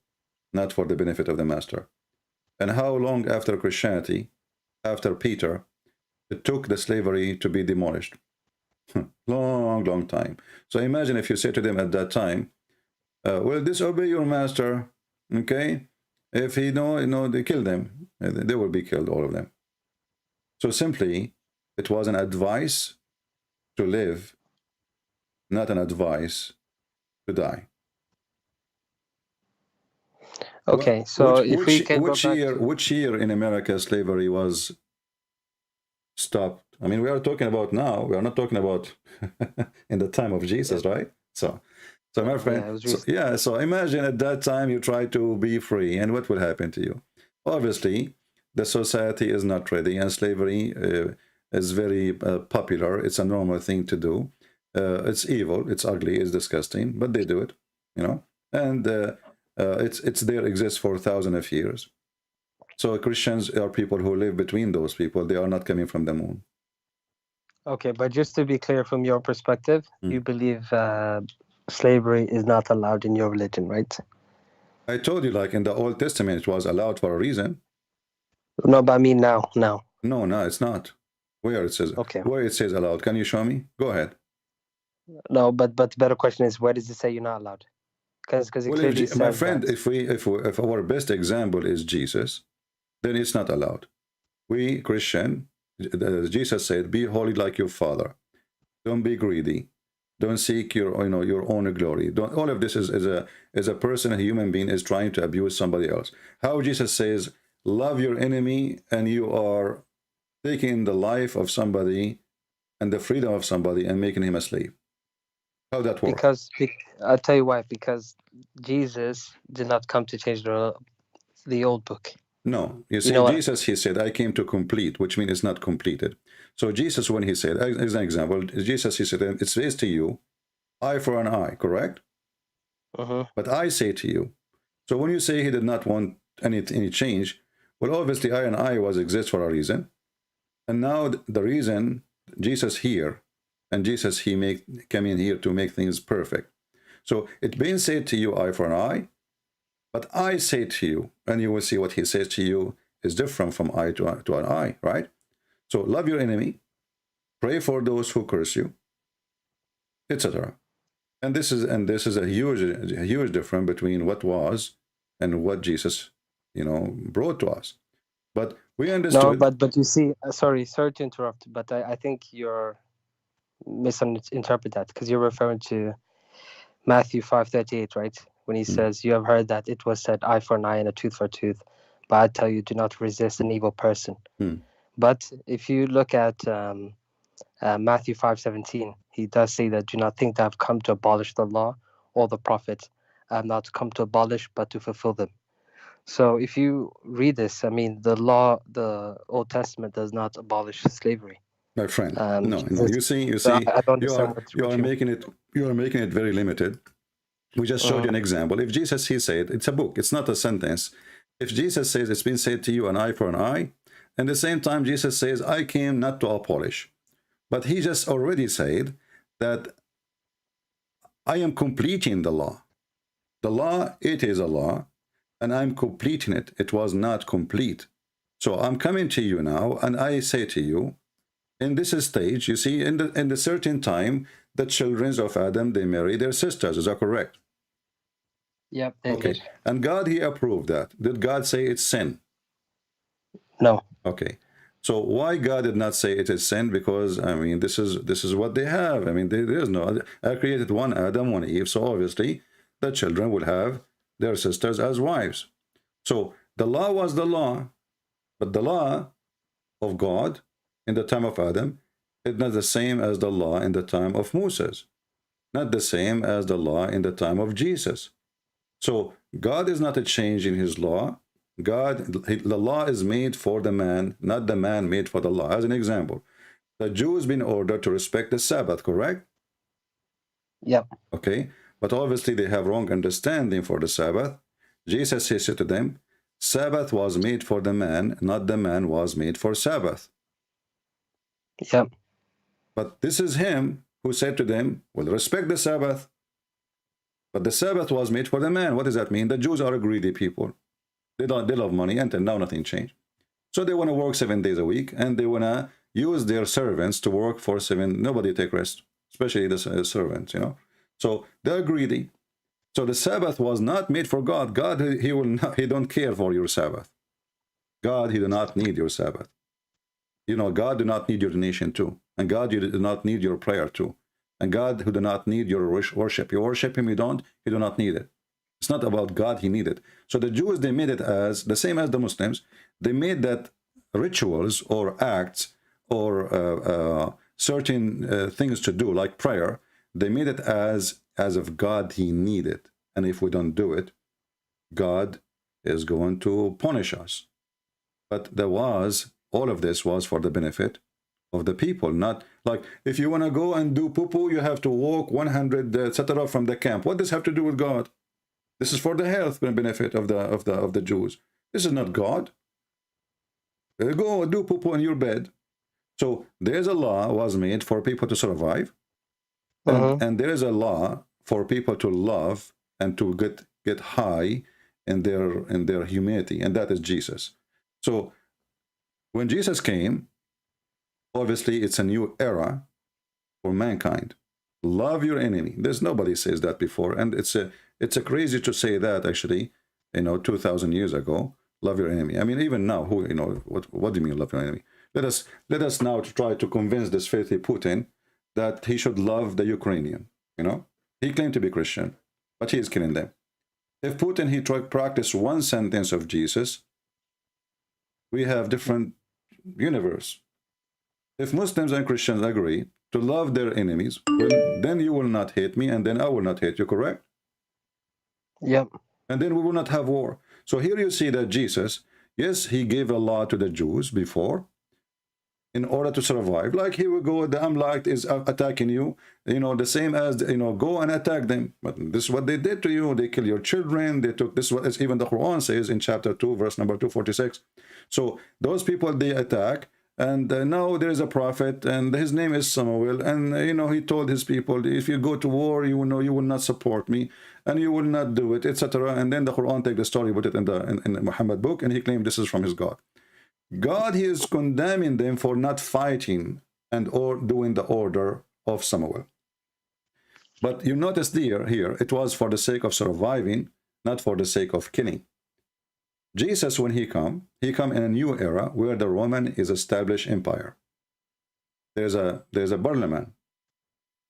[SPEAKER 1] not for the benefit of the master. And how long after Christianity, after Peter, it took the slavery to be demolished? long time. So imagine if you say to them at that time, well, disobey your master, okay? If he no, they kill them. They will be killed, all of them. So simply, it was an advice to live, not an advice to die.
[SPEAKER 2] Okay, so if we can
[SPEAKER 1] which
[SPEAKER 2] go back
[SPEAKER 1] year,
[SPEAKER 2] to...
[SPEAKER 1] which year in America slavery was stopped? I mean, we are talking about now. We are not talking about in the time of Jesus, right? So my friend, so imagine at that time you try to be free, and what will happen to you? Obviously, the society is not ready, and slavery is very popular. It's a normal thing to do. It's evil, it's ugly, it's disgusting, but they do it, you know. And it's there, exists for thousands of years. So Christians are people who live between those people. They are not coming from the moon.
[SPEAKER 2] Okay, but just to be clear, from your perspective, you believe slavery is not allowed in your religion, right?
[SPEAKER 1] I told you, like in the Old Testament, it was allowed for a reason.
[SPEAKER 2] No, but I mean now.
[SPEAKER 1] No, it's not. Where it says,
[SPEAKER 2] okay,
[SPEAKER 1] where it says allowed? Can you show me? Go ahead.
[SPEAKER 2] No, but the better question is, where does it say you're not allowed? Because it clearly says,
[SPEAKER 1] my friend, if our best example is Jesus, then it's not allowed. We Christian, Jesus said, "Be holy like your Father. Don't be greedy. Don't seek your own glory. Don't." All of this is a person, a human being, is trying to abuse somebody else. How Jesus says, "Love your enemy," and you are taking the life of somebody and the freedom of somebody and making him a slave. How that works?
[SPEAKER 2] Because I'll tell you why. Because Jesus did not come to change the old book.
[SPEAKER 1] No, you see, Jesus, he said, "I came to complete," which means it's not completed. So Jesus, when he said, as an example, Jesus, he said, "It says to you, eye for an eye," correct? But I say to you, So when you say he did not want any change, well, obviously I and I was exist for a reason. And now the reason Jesus here, and Jesus, he came in here to make things perfect. So it being said to you, eye for an eye, but I say to you, and you will see what he says to you is different from eye to an eye, right? So love your enemy, pray for those who curse you, etc. And this is a huge difference between what was and what Jesus, brought to us. But we understood.
[SPEAKER 2] No, but you see, sorry to interrupt, but I think you're misinterpret that, because you're referring to Matthew 5:38, right? When he says, "You have heard that it was said, eye for an eye and a tooth for a tooth, but I tell you, do not resist an evil person." But if you look at Matthew 5:17, he does say that, "Do not think that I've come to abolish the law or the prophets. I have not come to abolish, but to fulfill them." So if you read this, I mean, the law, the Old Testament does not abolish slavery.
[SPEAKER 1] My friend, no. You see,
[SPEAKER 2] I don't understand
[SPEAKER 1] you are making it very limited. We just showed you an example. If Jesus, he said, it's a book, it's not a sentence. If Jesus says it's been said to you, an eye for an eye, and at the same time Jesus says, I came not to abolish, but he just already said that I am completing the law. The law, it is a law, and I'm completing it. It was not complete. So I'm coming to you now, and I say to you, in this stage, you see, in the certain time, the children of Adam, they marry their sisters. Is that correct?
[SPEAKER 2] Yep.
[SPEAKER 1] Okay. And God, he approved that. Did God say it's sin?
[SPEAKER 2] No.
[SPEAKER 1] Okay. So why God did not say it is sin? Because, I mean, this is what they have. I mean, there is no, I created one Adam, one Eve. So obviously the children will have their sisters as wives. So the law was the law, but the law of God in the time of Adam is not the same as the law in the time of Moses, not the same as the law in the time of Jesus. So God is not a change in his law. The law is made for the man, not the man made for the law. As an example, the Jews been ordered to respect the Sabbath, correct?
[SPEAKER 2] Yep.
[SPEAKER 1] Okay, but obviously they have wrong understanding for the Sabbath. Jesus says to them, Sabbath was made for the man, not the man was made for Sabbath.
[SPEAKER 2] Yep.
[SPEAKER 1] But this is him who said to them, well, respect the Sabbath. But the Sabbath was made for the man. What does that mean? The Jews are greedy people. They love money, and now nothing changed. So they want to work 7 days a week, and they want to use their servants to work for 7. Nobody take rest, especially the servants, So they're greedy. So the Sabbath was not made for God. God, he don't care for your Sabbath. God, he do not need your Sabbath. God do not need your donation too. And God, you do not need your prayer too. And God, who do not need your worship. You worship him, he do not need it. It's not about God, he needed. So the Jews, they made it as the same as the Muslims. They made that rituals or acts or certain things to do, like prayer, they made it as if God, he needed. And if we don't do it, God is going to punish us. But all of this was for the benefit of the people, not like if you want to go and do poo-poo, you have to walk 100, etc. from the camp. What does this have to do with God? This is for the health benefit of the Jews. This is not God. Go do poo-poo in your bed. So there's a law was made for people to survive, and there is a law for people to love and to get high in their humanity, and that is Jesus. So when Jesus came, obviously it's a new era for mankind. Love your enemy. There's nobody says that before, and it's a crazy to say that actually, 2,000 years ago. Love your enemy. I mean, even now, what do you mean love your enemy? Let us now try to convince this filthy Putin that he should love the Ukrainian. He claimed to be Christian, but he is killing them. If Putin he practice one sentence of Jesus, we have different universe. If Muslims and Christians agree to love their enemies, well, then you will not hate me, and then I will not hate you, correct?
[SPEAKER 2] Yep.
[SPEAKER 1] And then we will not have war. So here you see that Jesus, yes, he gave a law to the Jews before, in order to survive. Like, here we go, the Amlite is attacking you, you know, the same as, you know, go and attack them. But this is what they did to you. They kill your children. They took, this is what even the Quran says in chapter 2, verse number 246. So those people, they attack. And now there is a prophet, and his name is Samuel, and you know, he told his people, if you go to war, you know, you will not support me, and you will not do it, etc. And then the Quran take the story, put it in the Muhammad book, and he claimed this is from his God. God, he is condemning them for not fighting and or doing the order of Samuel. But you notice here, it was for the sake of surviving, not for the sake of killing. Jesus, when he come in a new era where the Roman is established empire. There's a parliament.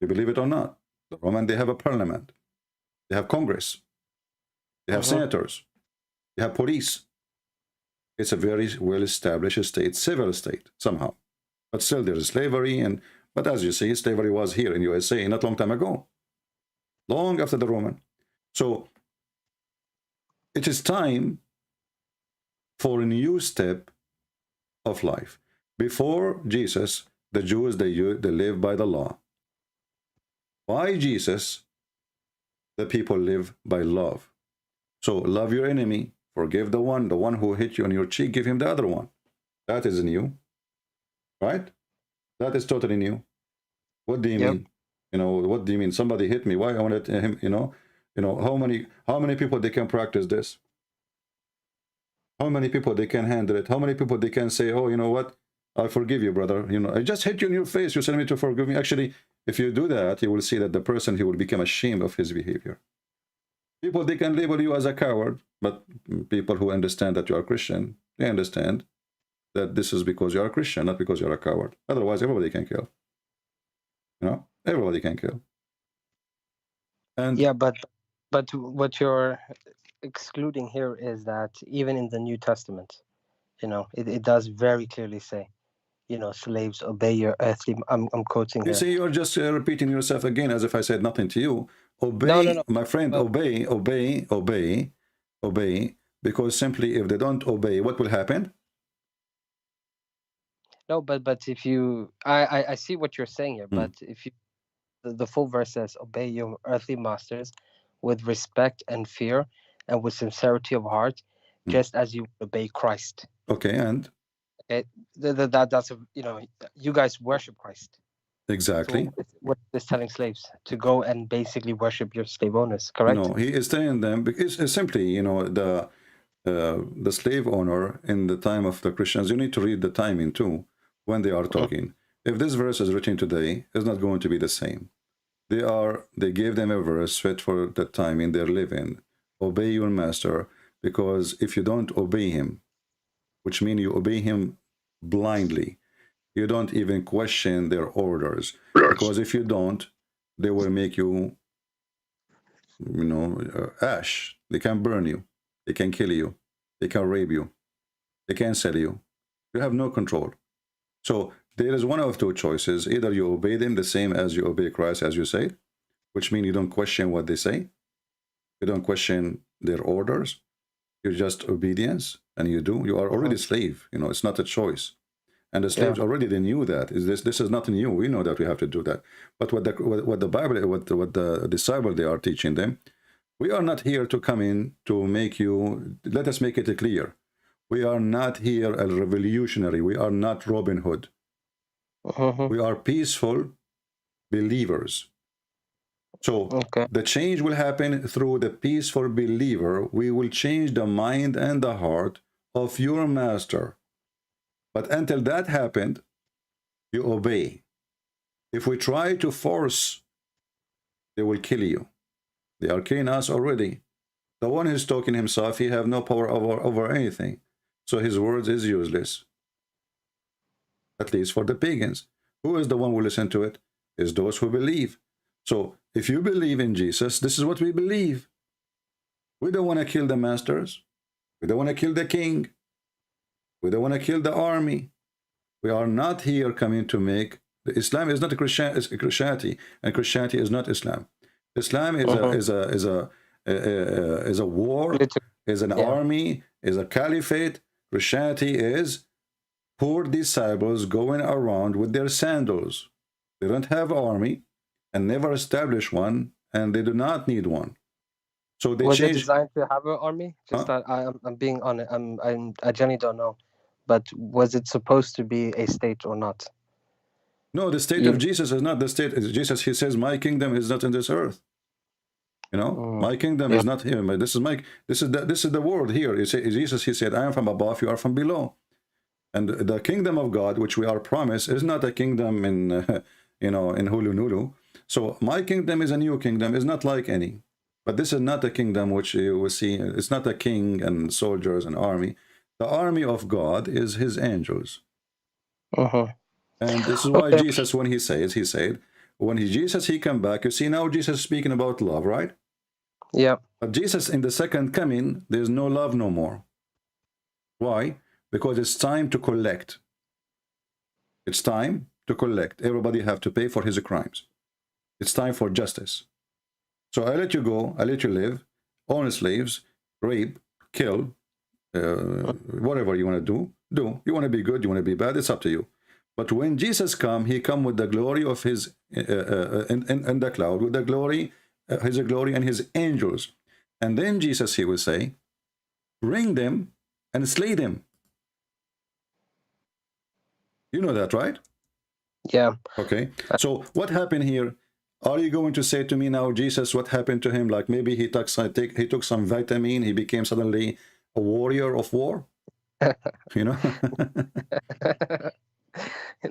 [SPEAKER 1] You believe it or not? The Roman, they have a parliament. They have Congress. They have senators. They have police. It's a very well-established state, civil state somehow. But still there is slavery, but as you see, slavery was here in USA not long time ago. Long after the Roman. So it is time for a new step of life. Before Jesus, the Jews, they live by the law. By Jesus, the people live by love. So love your enemy, forgive the one who hit you on your cheek, give him the other one. That is new, right? That is totally new. What do you mean? You know, what do you mean? Somebody hit me. Why I wanted him? You know, how many people they can practice this? How many people they can handle it? How many people they can say, oh, you know what? I forgive you, brother. You know, I just hit you in your face. You tell me to forgive me. Actually, if you do that, you will see that the person, he will become ashamed of his behavior. People, they can label you as a coward, but people who understand that you are Christian, they understand that this is because you are a Christian, not because you're a coward. Otherwise, everybody can kill. You know, everybody can kill. And
[SPEAKER 2] yeah, but what you're excluding here is that even in the New Testament, you know, it does very clearly say, you know, slaves, obey your earthly. I'm quoting
[SPEAKER 1] you
[SPEAKER 2] here.
[SPEAKER 1] see, you're just repeating yourself again as if I said nothing to you. Obey,
[SPEAKER 2] No.
[SPEAKER 1] my friend, obey, because simply if they don't obey, what will happen?
[SPEAKER 2] No, but if you, I see what you're saying here, but if you, the full verse says, obey your earthly masters with respect and fear and with sincerity of heart, just as you obey Christ.
[SPEAKER 1] Okay, and?
[SPEAKER 2] Okay, that's, you know, you guys worship Christ.
[SPEAKER 1] Exactly.
[SPEAKER 2] So what is telling slaves to go and basically worship your slave owners, correct?
[SPEAKER 1] No, he is telling them, because it's simply, you know, the slave owner in the time of the Christians, you need to read the timing too, when they are talking. If this verse is written today, it's not going to be the same. They gave them a verse fit for the time in their living. Obey your master, because if you don't obey him, which means you obey him blindly, you don't even question their orders, because if you don't, they will make you, you know, ash. They can burn you, they can kill you, they can rape you, they can sell you. You have no control. So there is one of two choices. Either you obey them the same as you obey Christ, as you say, which means you don't question what they say. You don't question their orders. You're just obedience, and you do. You are already slave. You know, it's not a choice. And the slaves already, they knew that. This is not new. We know that we have to do that. But what the Bible, what the disciple, they are teaching them, we are not here to come in to make you, let us make it clear. We are not here a revolutionary. We are not Robin Hood. We are peaceful believers. So the change will happen through the peaceful believer. We will change the mind and the heart of your master. But until that happened, you obey. If we try to force, they will kill you. They are killing us already. The one who's talking himself, he have no power over anything. So his words is useless. At least for the pagans. Who is the one who listen to it? Is those who believe. So if you believe in Jesus, this is what we believe. We don't want to kill the masters. We don't want to kill the king. We don't want to kill the army. We are not here coming to make... Islam is not a Christianity, and Christianity is not Islam. Islam is a war, is an army, is a caliphate. Christianity is poor disciples going around with their sandals. They don't have army and never established one, and they do not need one. So they
[SPEAKER 2] Was it
[SPEAKER 1] changed.
[SPEAKER 2] designed to have an army? Just
[SPEAKER 1] Huh?
[SPEAKER 2] that I'm being honest. I genuinely don't know. But was it supposed to be a state or not?
[SPEAKER 1] No, the state of
[SPEAKER 2] You,
[SPEAKER 1] Jesus is not the state. Jesus, he says, my kingdom is not in this earth. You know, my kingdom
[SPEAKER 2] yeah.
[SPEAKER 1] is not here. But this is the word here. You say, Jesus, he said, I am from above, you are from below. And the kingdom of God, which we are promised, is not a kingdom in, you know, in Hulunulu. So my kingdom is a new kingdom, is not like any. But this is not a kingdom which you will see. It's not a king and soldiers and army. The army of God is his angels. And this is why
[SPEAKER 2] Okay.
[SPEAKER 1] Jesus, when he said, when Jesus, he come back, you see now Jesus speaking about love, right?
[SPEAKER 2] Yeah.
[SPEAKER 1] But Jesus in the second coming, there's no love no more. Why? Because it's time to collect. It's time to collect. Everybody have to pay for his crimes. It's time for justice. So I let you go, I let you live, own slaves, rape, kill, whatever you want to do. You want to be good, you want to be bad, it's up to you. But when Jesus come, he come with the glory of his, in the cloud, with the glory, his glory and his angels. And then Jesus, he will say, bring them and slay them. You know that, right?
[SPEAKER 2] Yeah.
[SPEAKER 1] Okay. So what happened here? Are you going to say to me now, Jesus, what happened to him? Like maybe he took some vitamin, he became suddenly a warrior of war? You know?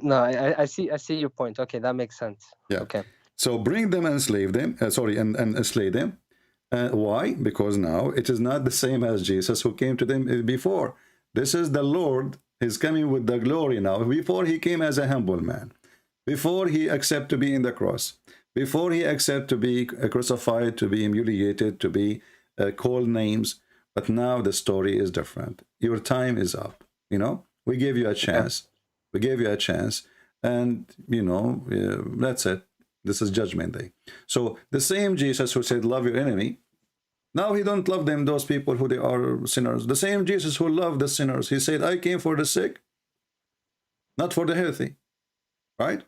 [SPEAKER 2] No, I see your point. Okay, that makes sense.
[SPEAKER 1] Yeah.
[SPEAKER 2] Okay.
[SPEAKER 1] So bring them and slave them. And slay them. Why? Because now it is not the same as Jesus who came to them before. This is the Lord. He's coming with the glory now. Before he came as a humble man. Before he accepted to be in the cross. Before he accepted to be crucified, to be humiliated, to be called names. But now the story is different. Your time is up. You know, we gave you a chance. We gave you a chance. And, you know, that's it. This is judgment day. So the same Jesus who said, love your enemy. Now he don't love them, those people who they are sinners. The same Jesus who loved the sinners. He said, I came for the sick, not for the healthy. Right?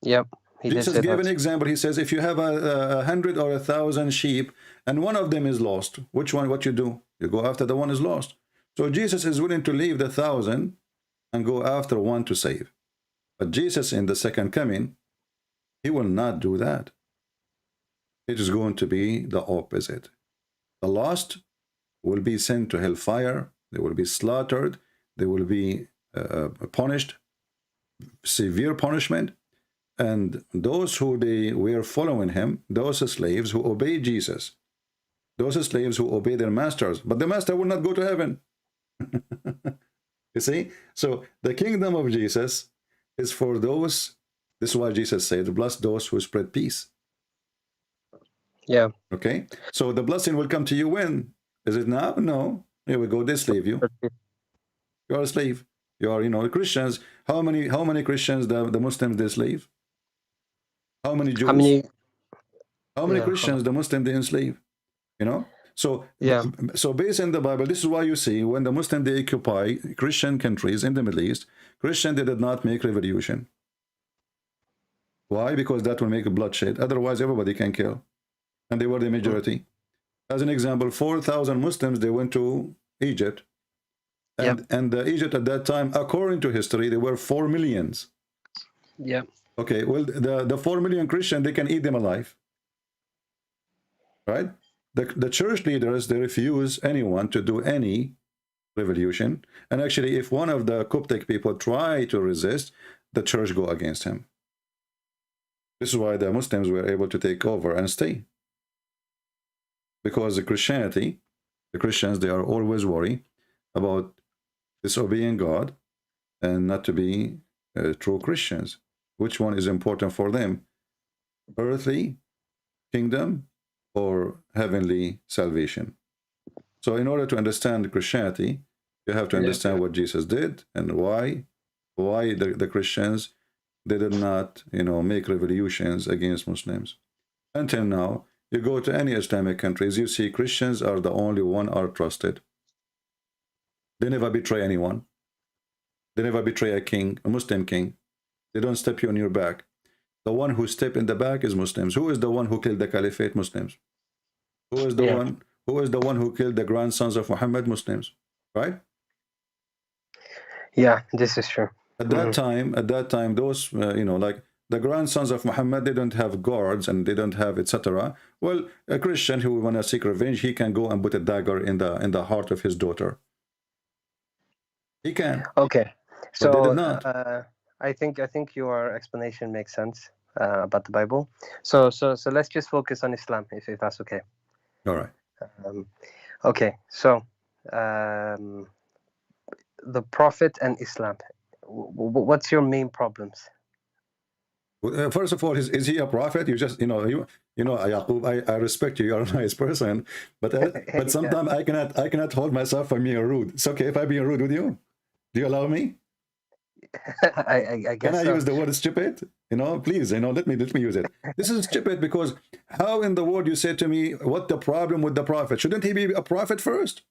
[SPEAKER 2] Yep.
[SPEAKER 1] Jesus gave an example. He says, if you have 100 or 1,000 sheep and one of them is lost, which one, what you do? You go after the one is lost. So Jesus is willing to leave the 1,000 and go after one to save. But Jesus in the second coming, he will not do that. It is going to be the opposite. The lost will be sent to hellfire. They will be slaughtered. They will be punished, severe punishment. And those who they were following him, those slaves who obey Jesus, those slaves who obey their masters, but the master will not go to heaven. You see? So the kingdom of Jesus is for those, this is why Jesus said, bless those who spread peace.
[SPEAKER 2] Yeah.
[SPEAKER 1] Okay? So the blessing will come to you when? Is it now? No. Here we go, they slave you. You are a slave. You are, you know, Christians. How many Christians the Muslims they slave? How many Jews? How many Christians the Muslims they enslave? You know? So, so based in the Bible, this is why you see when the Muslims they occupy Christian countries in the Middle East, Christian they did not make revolution. Why? Because that will make a bloodshed. Otherwise, everybody can kill. And they were the majority. As an example, 4,000 Muslims, they went to Egypt. And Egypt at that time, according to history, there were 4 million.
[SPEAKER 2] Yeah.
[SPEAKER 1] Okay, well, the 4 million Christians, they can eat them alive. Right? The church leaders, they refuse anyone to do any revolution. And actually, if one of the Coptic people try to resist, the church go against him. This is why the Muslims were able to take over and stay. Because the Christianity, the Christians, they are always worried about disobeying God and not to be true Christians. Which one is important for them? Earthly kingdom or heavenly salvation? So in order to understand Christianity, you have to understand what Jesus did and why the Christians, they did not, you know, make revolutions against Muslims. Until now, you go to any Islamic countries, you see Christians are the only one are trusted. They never betray anyone. They never betray a king, a Muslim king. They don't step you on your back. The one who step in the back is Muslims. Who is the one who killed the caliphate? Muslims. Who is the
[SPEAKER 2] Yeah.
[SPEAKER 1] one? Who is the one who killed the grandsons of Muhammad? Muslims. Right?
[SPEAKER 2] Yeah, this is true.
[SPEAKER 1] At that time, those like the grandsons of Muhammad, they don't have guards and they don't have etc. Well, a Christian who want to seek revenge, he can go and put a dagger in the heart of his daughter. He can,
[SPEAKER 2] Okay,
[SPEAKER 1] but they did
[SPEAKER 2] so
[SPEAKER 1] not.
[SPEAKER 2] I think your explanation makes sense about the Bible. So let's just focus on Islam, if that's okay.
[SPEAKER 1] All right.
[SPEAKER 2] Okay, so the Prophet and Islam. What's your main problems?
[SPEAKER 1] First of all, is he a prophet? You just Yaqub, I respect you. You're a nice person, but sometimes I cannot hold myself from being rude. It's okay if I be rude with you. Do you allow me?
[SPEAKER 2] I guess.
[SPEAKER 1] Can I
[SPEAKER 2] so.
[SPEAKER 1] use the word stupid? Please, let me use it. This is stupid because how in the world you say to me, what the problem with the prophet? Shouldn't he be a prophet first?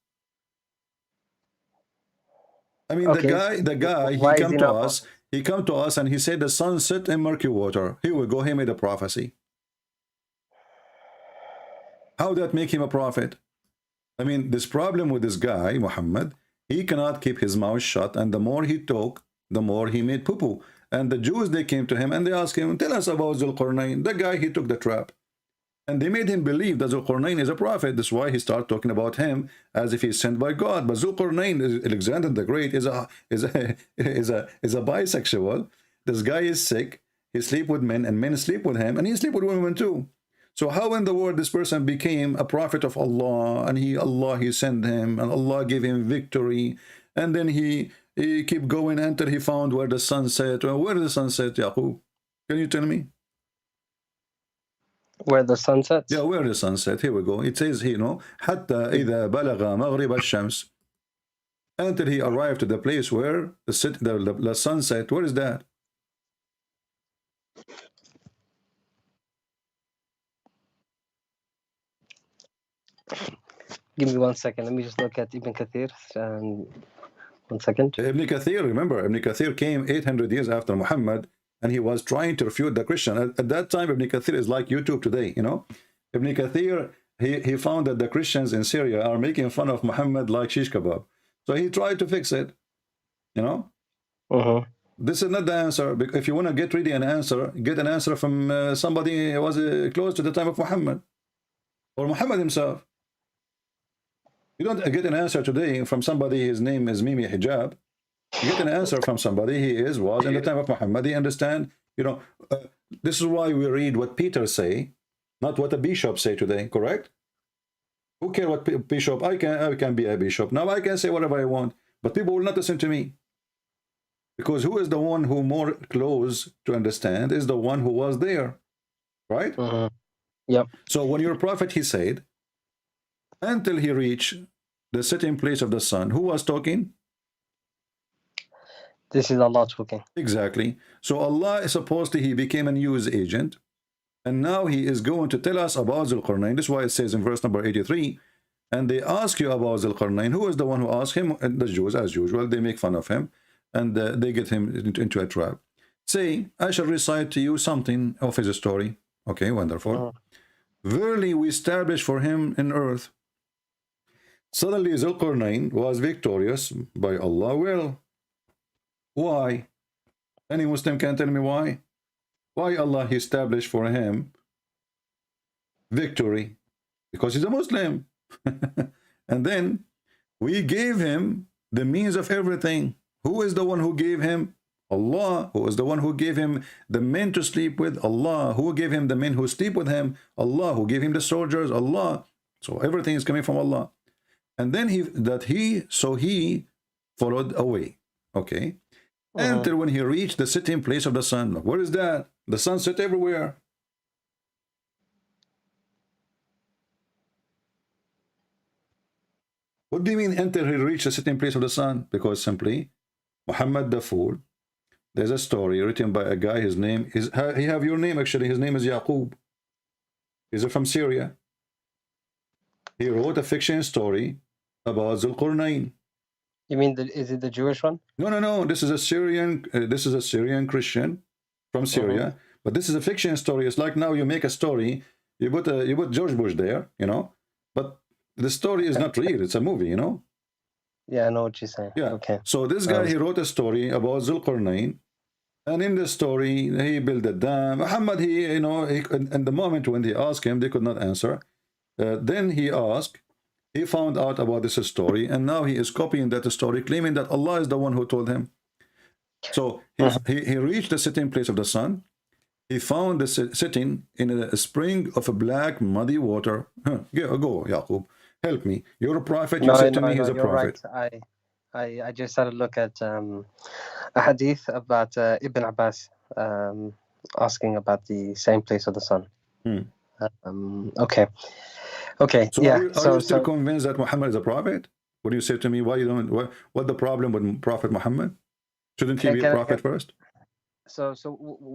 [SPEAKER 1] I mean,
[SPEAKER 2] Okay.
[SPEAKER 1] the guy,
[SPEAKER 2] Why is he not a prophet?
[SPEAKER 1] he come to us and he said the sun set in murky water. Here we go, he made a prophecy. How that make him a prophet? I mean, this problem with this guy, Muhammad, he cannot keep his mouth shut, and the more he talk, the more he made poo-poo. And the Jews, they came to him and they asked him, tell us about Zulqarnain. The guy, he took the trap. And they made him believe that Zulqarnain is a prophet. That's why he started talking about him as if he's sent by God. But Zulqarnain, Alexander the Great, is a bisexual. This guy is sick. He sleep with men, and men sleep with him, and he sleep with women too. So how in the world this person became a prophet of Allah, and Allah sent him, and Allah gave him victory, and then he keep going until he found where the sun set. Well, where the sun set, Yaqub? Can you tell me?
[SPEAKER 2] Where the sun sets?
[SPEAKER 1] Yeah, where the sun set. Here we go. It says here, حتى إذا بلغ مغرب الشمس, until he arrived to the place where the sun set. Where is that?
[SPEAKER 2] Give me 1 second. Let me just look at Ibn Kathir. 1 second.
[SPEAKER 1] Ibn Kathir, remember, Ibn Kathir came 800 years after Muhammad, and he was trying to refute the Christian. At that time, Ibn Kathir is like YouTube today, Ibn Kathir, he found that the Christians in Syria are making fun of Muhammad like shish kebab. So he tried to fix it, This is not the answer. If you want to get really an answer, get an answer from somebody who was close to the time of Muhammad, or Muhammad himself. You don't get an answer today from somebody, his name is Hijab. You get an answer from somebody, was in the time of Muhammad. He understand, this is why we read what Peter say, not what a bishop say today, correct? Who care what bishop? I can be a bishop. Now I can say whatever I want, but people will not listen to me. Because who is the one who more close to understand is the one who was there, right?
[SPEAKER 2] Yep.
[SPEAKER 1] So when your prophet, he said, until he reached the sitting place of the sun, who was talking?
[SPEAKER 2] This is Allah talking.
[SPEAKER 1] Exactly. So Allah is supposedly, he became a news agent, and now he is going to tell us about Zulqarnain. This is why it says in verse number 83, and they ask you about Zulqarnain. Who is the one who asked him? And the Jews, as usual, they make fun of him, and they get him into a trap. Say, I shall recite to you something of his story. Okay, wonderful. Verily we established for him in earth. Suddenly Zulqarnain was victorious by Allah will. Why? Any Muslim can tell me why? Why Allah established for him victory? Because he's a Muslim. And then we gave him the means of everything. Who is the one who gave him? Allah. Who is the one who gave him the men to sleep with? Allah. Who gave him the men who sleep with him? Allah. Who gave him the soldiers? Allah. So everything is coming from Allah. And then he followed away. Okay. Until when he reached the sitting place of the sun. Where is that? The sun set everywhere. What do you mean until he reached the sitting place of the sun? Because simply, Muhammad the Fool, there's a story written by a guy, his name is, he have your name actually, his name is Yaqub. He's from Syria. He wrote a fiction story about Zulqarnain.
[SPEAKER 2] You mean is it the Jewish one?
[SPEAKER 1] No, no, no. This is a Syrian. This is a Syrian Christian from Syria. But this is a fiction story. It's like now you make a story. You put George Bush there, you know. But the story is not real. It's a movie, you know.
[SPEAKER 2] Yeah, I know what you're saying.
[SPEAKER 1] Yeah.
[SPEAKER 2] Okay.
[SPEAKER 1] So this guy, he wrote a story about Zulqarnain, and in the story he built a dam. Muhammad, he, you know, in the moment when he asked him, they could not answer. Then he asked. He found out about this story, and now he is copying that story, claiming that Allah is the one who told him. So he reached the sitting place of the sun. He found the sitting in a spring of a black, muddy water. Go, Yaqub. Help me. You're a prophet. You said to me he's a prophet.
[SPEAKER 2] Right. I just had a look at a hadith about Ibn Abbas asking about the same place of the sun. Okay.
[SPEAKER 1] So
[SPEAKER 2] yeah.
[SPEAKER 1] Are you still convinced that Muhammad is a prophet? What do you say to me? Why you don't? What the problem with Prophet Muhammad? Shouldn't he be a prophet first?
[SPEAKER 2] So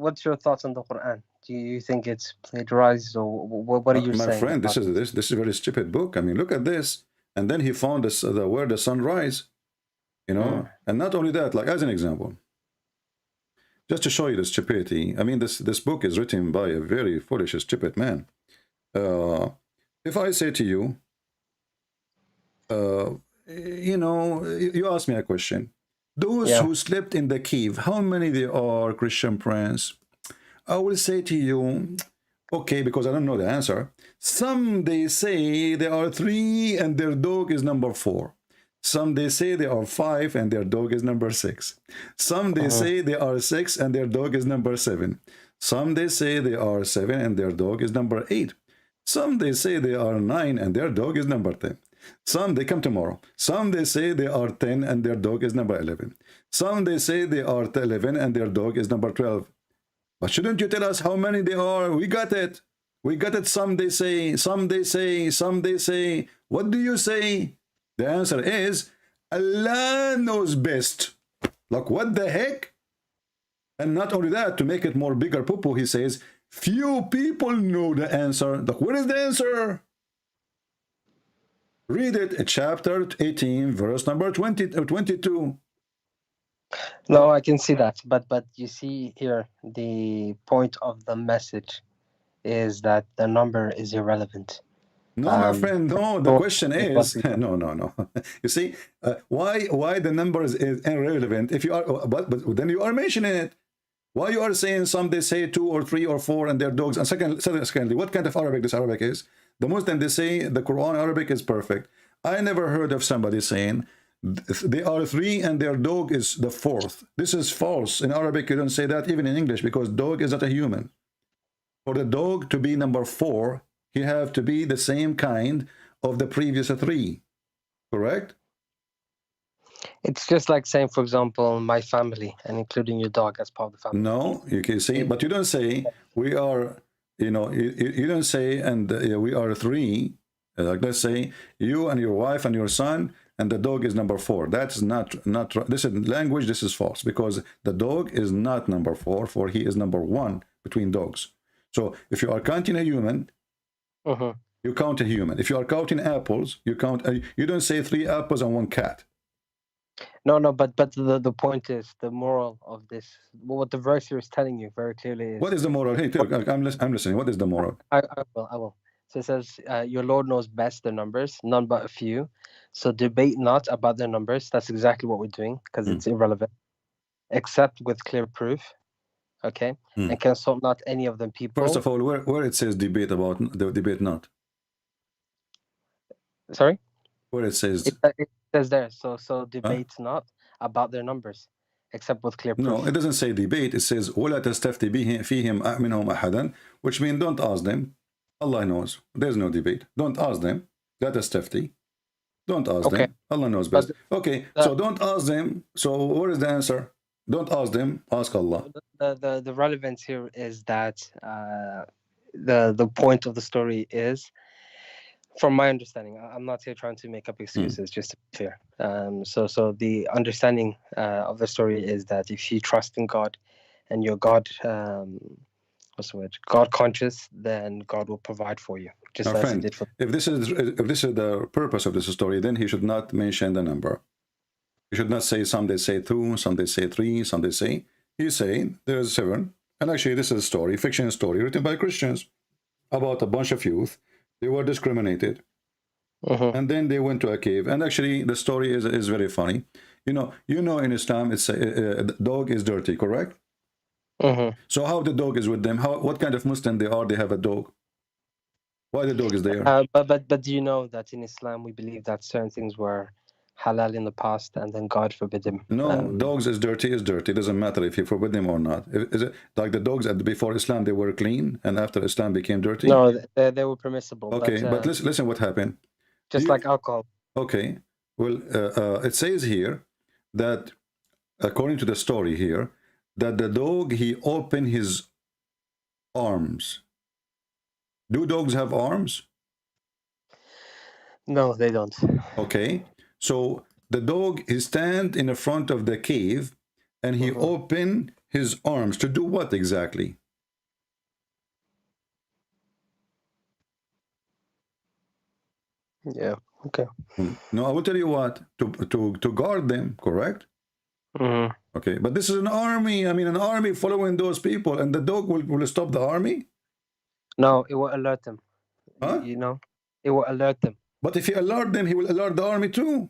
[SPEAKER 2] what's your thoughts on the Quran? Do you think it's plagiarized, or what are you saying?
[SPEAKER 1] My friend, this is a very stupid book. I mean, look at this. And then he found this where the sun rise, you know. And not only that, like as an example, just to show you the stupidity. I mean, this book is written by a very foolish, stupid man. If I say to you, you know, you ask me a question. Those who slept in the cave, how many they are, Christian Prince? I will say to you, okay, because I don't know the answer. Some they say there are 3 and their dog is number 4. Some they say there are 5 and their dog is number 6. Some they say there are 6 and their dog is number 7. Some they say there are 7 and their dog is number 8. Some they say they are 9 and their dog is number 10. Some they come tomorrow. Some they say they are 10 and their dog is number 11. Some they say they are 11 and their dog is number 12. But shouldn't you tell us how many they are? We got it. We got it. Some they say, some they say, some they say. What do you say? The answer is Allah knows best. Like what the heck? And not only that, to make it more bigger poo-poo, he says, few people know the answer. Like, what is the answer? Read it, chapter 18, verse number 20 or 22.
[SPEAKER 2] No, I can see that. But you see here, the point of the message is that the number is irrelevant.
[SPEAKER 1] No, my friend, no. The question is, no. You see, why the number is irrelevant? If you are, but then you are mentioning it. Why you are saying some they say 2 or 3 or 4 and their dogs? And secondly, what kind of Arabic this Arabic is? The Muslim, they say the Quran Arabic is perfect. I never heard of somebody saying they are 3 and their dog is the 4th. This is false. In Arabic, you don't say that even in English, because dog is not a human. For the dog to be number 4, he have to be the same kind of the previous 3. Correct?
[SPEAKER 2] It's just like saying, for example, my family and including your dog as part of the family.
[SPEAKER 1] No, you can see, but you don't say we are, you know, you don't say, and we are 3. Like, let's say you and your wife and your son, and the dog is number 4. That's not this is language. This is false, because the dog is not number 4, for he is number 1 between dogs. So if you are counting a human, you count a human. If you are counting apples, you count. You don't say 3 apples and 1 cat.
[SPEAKER 2] No, but the point is, the moral of this, what the verse here is telling you very clearly is...
[SPEAKER 1] What is the moral? Hey, I'm listening. What is the moral?
[SPEAKER 2] I will. So it says, your Lord knows best the numbers, none but a few. So debate not about their numbers. That's exactly what we're doing, because it's irrelevant. Except with clear proof. Okay? And consult not any of them people.
[SPEAKER 1] First of all, where it says debate about, the debate not?
[SPEAKER 2] Sorry?
[SPEAKER 1] Where it says...
[SPEAKER 2] It says there, so debate not about their numbers, except with clear proof.
[SPEAKER 1] No, it doesn't say debate. It says وَلَا تَسْتَفْتِ فِيهِمْ مِنْهُمْ أَحَدًا, which means don't ask them. Allah knows. There's no debate. Don't ask them. That is tafti. Don't ask them. Allah knows best. Okay, so don't ask them. So what is the answer? Don't ask them. Ask Allah.
[SPEAKER 2] The relevance here is that the point of the story is, from my understanding, I'm not here trying to make up excuses, just to be clear. So the understanding of the story is that if you trust in God and you're God, God conscious, then God will provide for you. Just as He did for.
[SPEAKER 1] If this is the purpose of this story, then he should not mention the number. You should not say some they say 2, some they say 3, some they say. He's saying there's 7. And actually, this is a story, fiction story written by Christians about a bunch of youth. They were discriminated. And then they went to a cave. And actually, the story is very funny. You know, in Islam, it's dog is dirty, correct? So how the dog is with them? What kind of Muslim they are? They have a dog. Why the dog is there?
[SPEAKER 2] But do you know that in Islam we believe that certain things were halal in the past and then God forbid them?
[SPEAKER 1] No, dogs is dirty. It doesn't matter if you forbid them or not. Is it like the dogs before Islam they were clean and after Islam became dirty?
[SPEAKER 2] No, they were permissible.
[SPEAKER 1] Okay, but listen what happened.
[SPEAKER 2] Just like alcohol.
[SPEAKER 1] Okay, well, it says here that according to the story here, that the dog, he opened his arms. Do dogs have arms?
[SPEAKER 2] No, they don't.
[SPEAKER 1] Okay, so the dog, he stand in the front of the cave and he opened his arms to do what exactly?
[SPEAKER 2] Yeah, okay.
[SPEAKER 1] No, I will tell you what, to guard them, correct? Okay, but this is an army. I mean, an army following those people, and the dog will stop the army?
[SPEAKER 2] No, it will alert them.
[SPEAKER 1] Huh?
[SPEAKER 2] You know, it will alert them.
[SPEAKER 1] But if he alert them, he will alert the army too.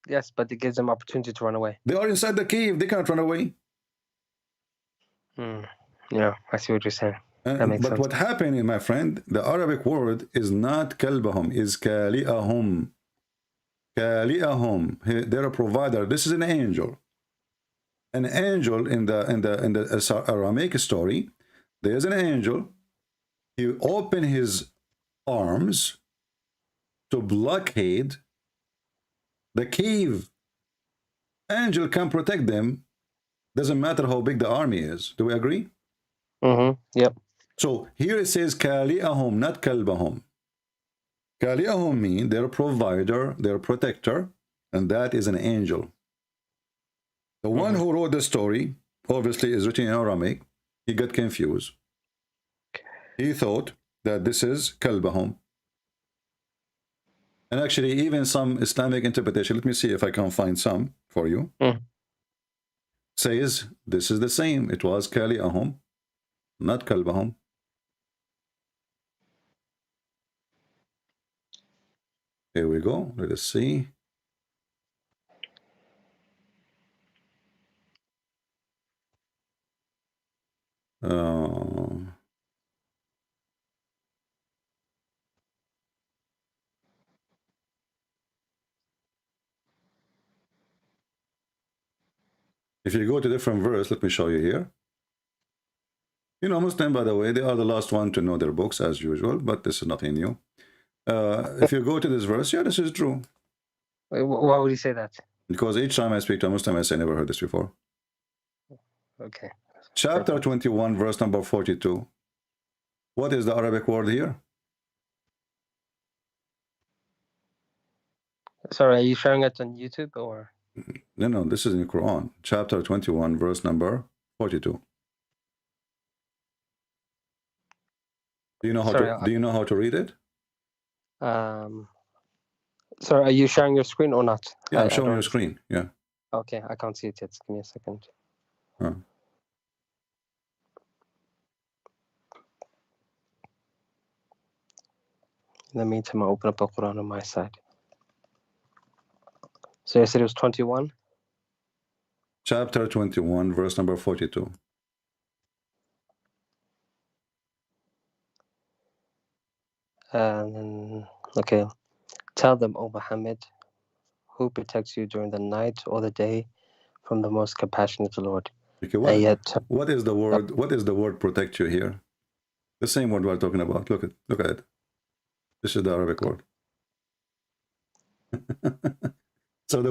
[SPEAKER 2] Yes, but it gives them opportunity to run away.
[SPEAKER 1] They are inside the cave. They can't run away.
[SPEAKER 2] Yeah, I see what you're saying. That makes
[SPEAKER 1] but
[SPEAKER 2] sense.
[SPEAKER 1] what happened, my friend, the Arabic word is not kalbahum, is kali'ahum. Kali'ahum. They're a provider. This is an angel. An angel in the Aramaic story, there's an angel. He opened his arms to blockade the cave. Angel can protect them. Doesn't matter how big the army is. Do we agree?
[SPEAKER 2] Yep.
[SPEAKER 1] So here it says kali'ahum, not kalbahum. Kali'ahum mean they're a provider, they're a protector, and that is an angel. The one who wrote the story, obviously, is written in Aramaic. He got confused. He thought that this is kalbahum. And actually, even some Islamic interpretation, let me see if I can find some for you, says this is the same. It was kali'ahum, not kalbahum. Here we go. Let us see. If you go to different verse, let me show you here. You know, Muslim, by the way, they are the last one to know their books as usual, but this is nothing new. If you go to this verse, yeah, this is true.
[SPEAKER 2] Wait, why would you say that?
[SPEAKER 1] Because each time I speak to a Muslim, I say, I never heard this before.
[SPEAKER 2] Okay.
[SPEAKER 1] Chapter 21, verse number 42. What is the Arabic word here?
[SPEAKER 2] Sorry, are you sharing it on YouTube or?
[SPEAKER 1] No, this is in the Quran. Chapter 21, verse number 42. Do you know how to read it?
[SPEAKER 2] Sorry, are you sharing your screen or not?
[SPEAKER 1] Yeah, I'm showing your screen. Yeah.
[SPEAKER 2] Okay, I can't see it yet. Give me a second. In the meantime, I'll open up the Quran on my side. So you said it was 21?
[SPEAKER 1] Chapter 21, verse number 42.
[SPEAKER 2] Okay. Tell them, O Muhammad, who protects you during the night or the day from the most compassionate Lord.
[SPEAKER 1] Okay, what is the word? What is the word protect you here? The same word we're talking about. Look at it. This is the Arabic word. So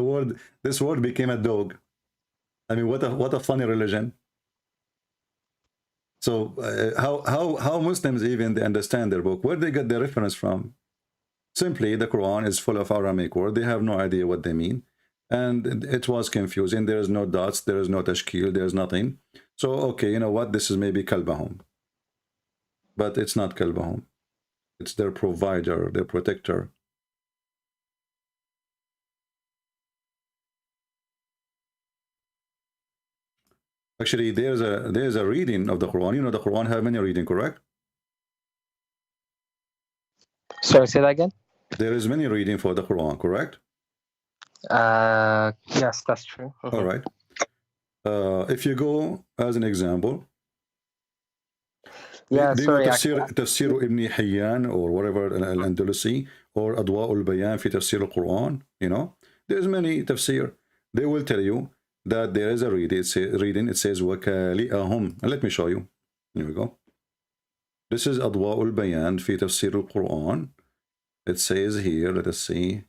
[SPEAKER 1] this word became a dog. I mean, what a funny religion. So how Muslims even they understand their book? Where they get the reference from? Simply, the Quran is full of Aramaic words. They have no idea what they mean, and it was confusing. There is no dots, there is no tashkil, there is nothing. So okay, you know what? This is maybe kalbahum, but it's not kalbahum. It's their provider, their protector. Actually, there's a reading of the Quran. You know, the Quran have many reading, correct?
[SPEAKER 2] Sorry, say that again.
[SPEAKER 1] There is many reading for the Quran, correct?
[SPEAKER 2] Yes, that's true.
[SPEAKER 1] All right. If you go as an example,
[SPEAKER 2] Yeah,
[SPEAKER 1] do you know
[SPEAKER 2] sorry.
[SPEAKER 1] تفسير ابن حيان or whatever الأندلسي or أضواء البيان في تفسير القرآن? You know, there's many tafsir. They will tell you that there is a reading. It says وكالئهم. Let me show you. Here we go. This is أضواء البيان في تفسير القرآن. It says here, let us see.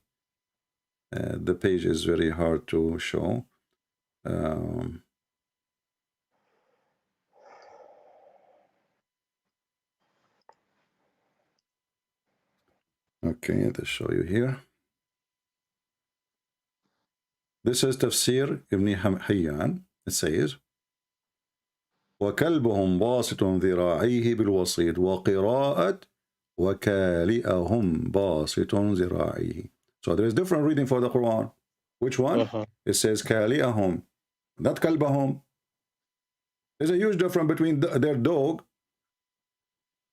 [SPEAKER 1] The page is very hard to show. Okay, let's show you here. This is Tafsir Ibn Hayyan. It says, وكلبهم باسط ذراعيه بالوسيط وقراءة وكالئهم باسط ذراعيه. So there is different reading for the Quran. Which one? It says كالئهم, not كلبهم. There's a huge difference between their dog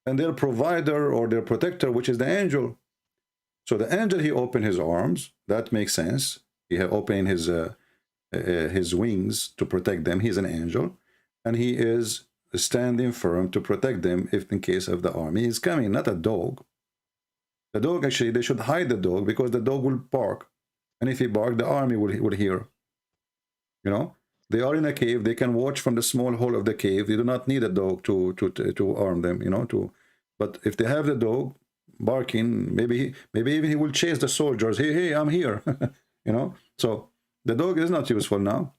[SPEAKER 1] and their provider or their protector, which is the angel. So the angel, he opened his arms. That makes sense. He had opened his wings to protect them. He's an angel, and he is standing firm to protect them if in case of the army is coming, not a dog. The dog, actually, they should hide the dog because the dog will bark, and if he barks, the army will hear. You know, they are in a cave. They can watch from the small hole of the cave. You do not need a dog to arm them. You know, but if they have the dog barking, maybe even he will chase the soldiers. Hey, I'm here. You know, so the dog is not useful now.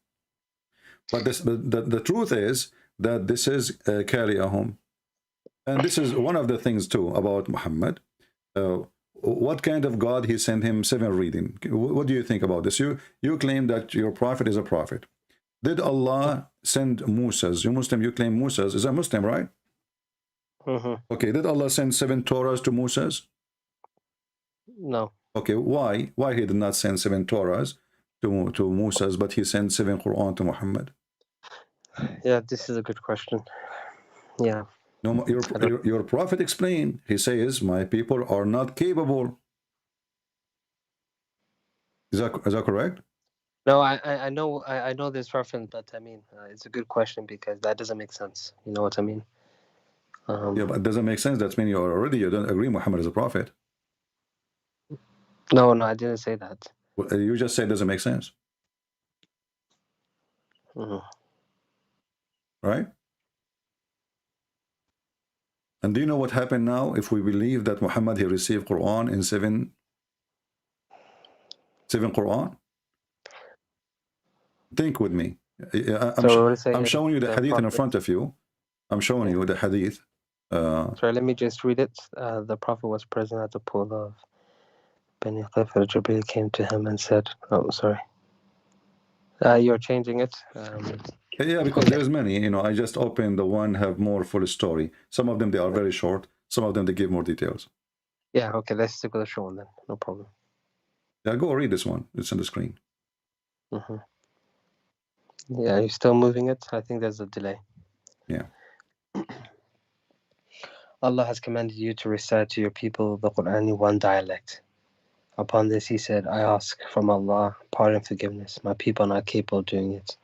[SPEAKER 1] But the truth is that this is Kaliyahum. And this is one of the things too about Muhammad. What kind of God he sent him 7 reading? What do you think about this? You claim that your prophet is a prophet. Did Allah send Moses? You Muslim, you claim Moses is a Muslim, right? Okay, did Allah send 7 Torahs to Moses?
[SPEAKER 2] No.
[SPEAKER 1] Okay, why? Why he did not send 7 Torahs to Moses, but he sent 7 Quran to Muhammad?
[SPEAKER 2] Yeah, this is a good question. Yeah.
[SPEAKER 1] No, your prophet explained. He says, my people are not capable. Is that correct?
[SPEAKER 2] No, I know this reference, but I mean, it's a good question because that doesn't make sense. You know what I mean?
[SPEAKER 1] Yeah, but it doesn't make sense. That means you don't agree Muhammad is a prophet.
[SPEAKER 2] No, I didn't say that.
[SPEAKER 1] Well, you just said it doesn't make sense. Right? And do you know what happened now if we believe that Muhammad, he received Quran in 7 Quran? Think with me. I'm showing you the hadith in front of you. I'm showing you the hadith.
[SPEAKER 2] Sorry, let me just read it. The prophet was present at the pool of Beni Qifr. Jibreel came to him and said, oh, sorry. You're changing it.
[SPEAKER 1] Yeah, because there's many, you know, I just opened the one have more full story. Some of them, they are very short. Some of them, they give more details.
[SPEAKER 2] Yeah, okay, let's stick with the short one then. No problem.
[SPEAKER 1] Yeah, go read this one. It's on the screen.
[SPEAKER 2] Yeah, you're still moving it? I think there's a delay.
[SPEAKER 1] Yeah.
[SPEAKER 2] Allah has commanded you to recite to your people the Quran in one dialect. Upon this, he said, I ask from Allah pardon and forgiveness. My people are not capable of doing it.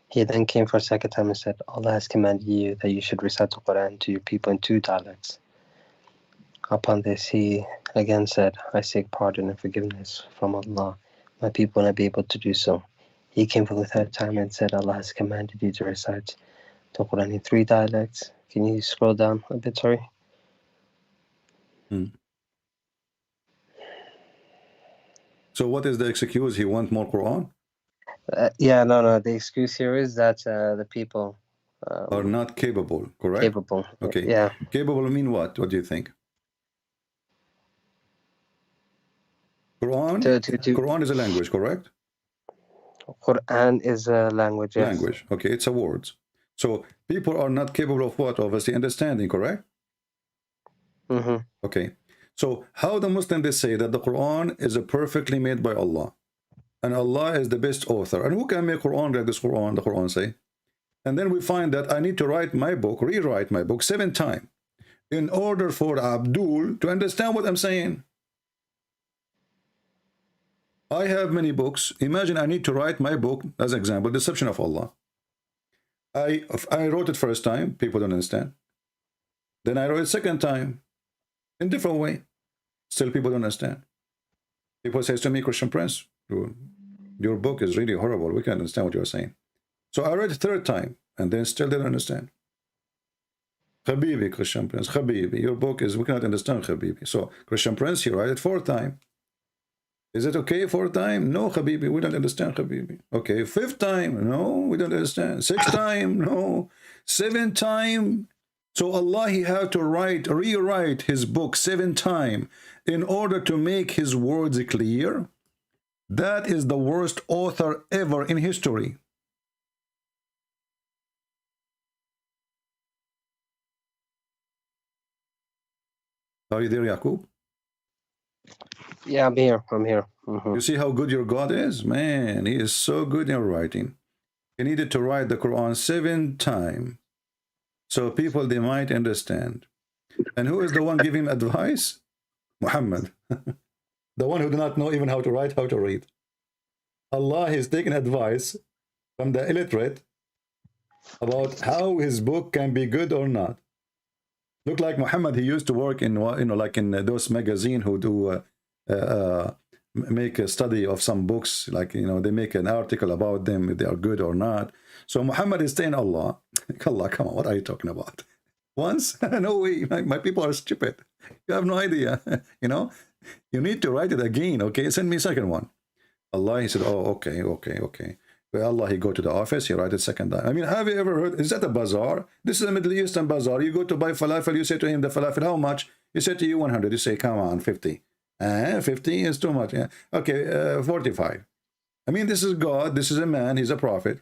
[SPEAKER 2] He then came for a second time and said, Allah has commanded you that you should recite the Quran to your people in 2 dialects. Upon this, he again said, I seek pardon and forgiveness from Allah. My people will not be able to do so. He came for the 3rd time and said, Allah has commanded you to recite the Quran in 3 dialects. Can you scroll down a bit, sorry?
[SPEAKER 1] So what is the excuse? He want more Quran?
[SPEAKER 2] No. The excuse here is that the people
[SPEAKER 1] are not capable, correct?
[SPEAKER 2] Capable.
[SPEAKER 1] Okay.
[SPEAKER 2] Yeah.
[SPEAKER 1] Capable mean what? What do you think? Quran is a language, correct?
[SPEAKER 2] Quran is a language, yes.
[SPEAKER 1] Language. Okay, it's a word. So people are not capable of what? Obviously understanding, correct? Okay. So how the Muslims, they say that the Quran is perfectly made by Allah, and Allah is the best author, and who can make Quran like this Quran? The Quran say And then we find that I need to write my book, rewrite my book 7 times in order for Abdul to understand what I'm saying. I have many books. Imagine I need to write my book, as an example, Deception of Allah. I wrote it first time, people don't understand. Then I wrote it second time, in different way. Still people don't understand. People say to me, Christian Prince, your book is really horrible. We can't understand what you're saying. So I read it third time, and then still didn't understand. Habibi, Christian Prince, Habibi, your book is, we cannot understand, Habibi. So Christian Prince, you write it fourth time. Is it okay fourth time? No, Habibi, we don't understand, Habibi. Okay, fifth time? No, we don't understand. Sixth time? No. Seventh time? So Allah, he had to rewrite his book 7 times in order to make his words clear. That is the worst author ever in history. Are you there, Yaqub?
[SPEAKER 2] Yeah, I'm here. I'm here. Mm-hmm.
[SPEAKER 1] You see how good your God is? Man, he is so good in writing. He needed to write the Quran 7 times so people, they might understand. And who is the one giving advice? Muhammad. The one who did not know even how to write, how to read. Allah is taking advice from the illiterate about how his book can be good or not. Look like Muhammad, he used to work in, like in those magazines who do make a study of some books, like, they make an article about them, if they are good or not. So Muhammad is saying, Allah, Allah, come on, what are you talking about? Once? No way, my people are stupid. You have no idea, You need to write it again, okay? Send me a second one. Allah, he said, oh, okay. Well, Allah, he go to the office, he write it second time. I mean, have you ever heard, is that a bazaar? This is a Middle Eastern bazaar. You go to buy falafel, you say to him, the falafel, how much? He said to you 100. You say, come on, 50. 50 is too much. Yeah. Okay, 45. I mean, this is God, this is a man, he's a prophet.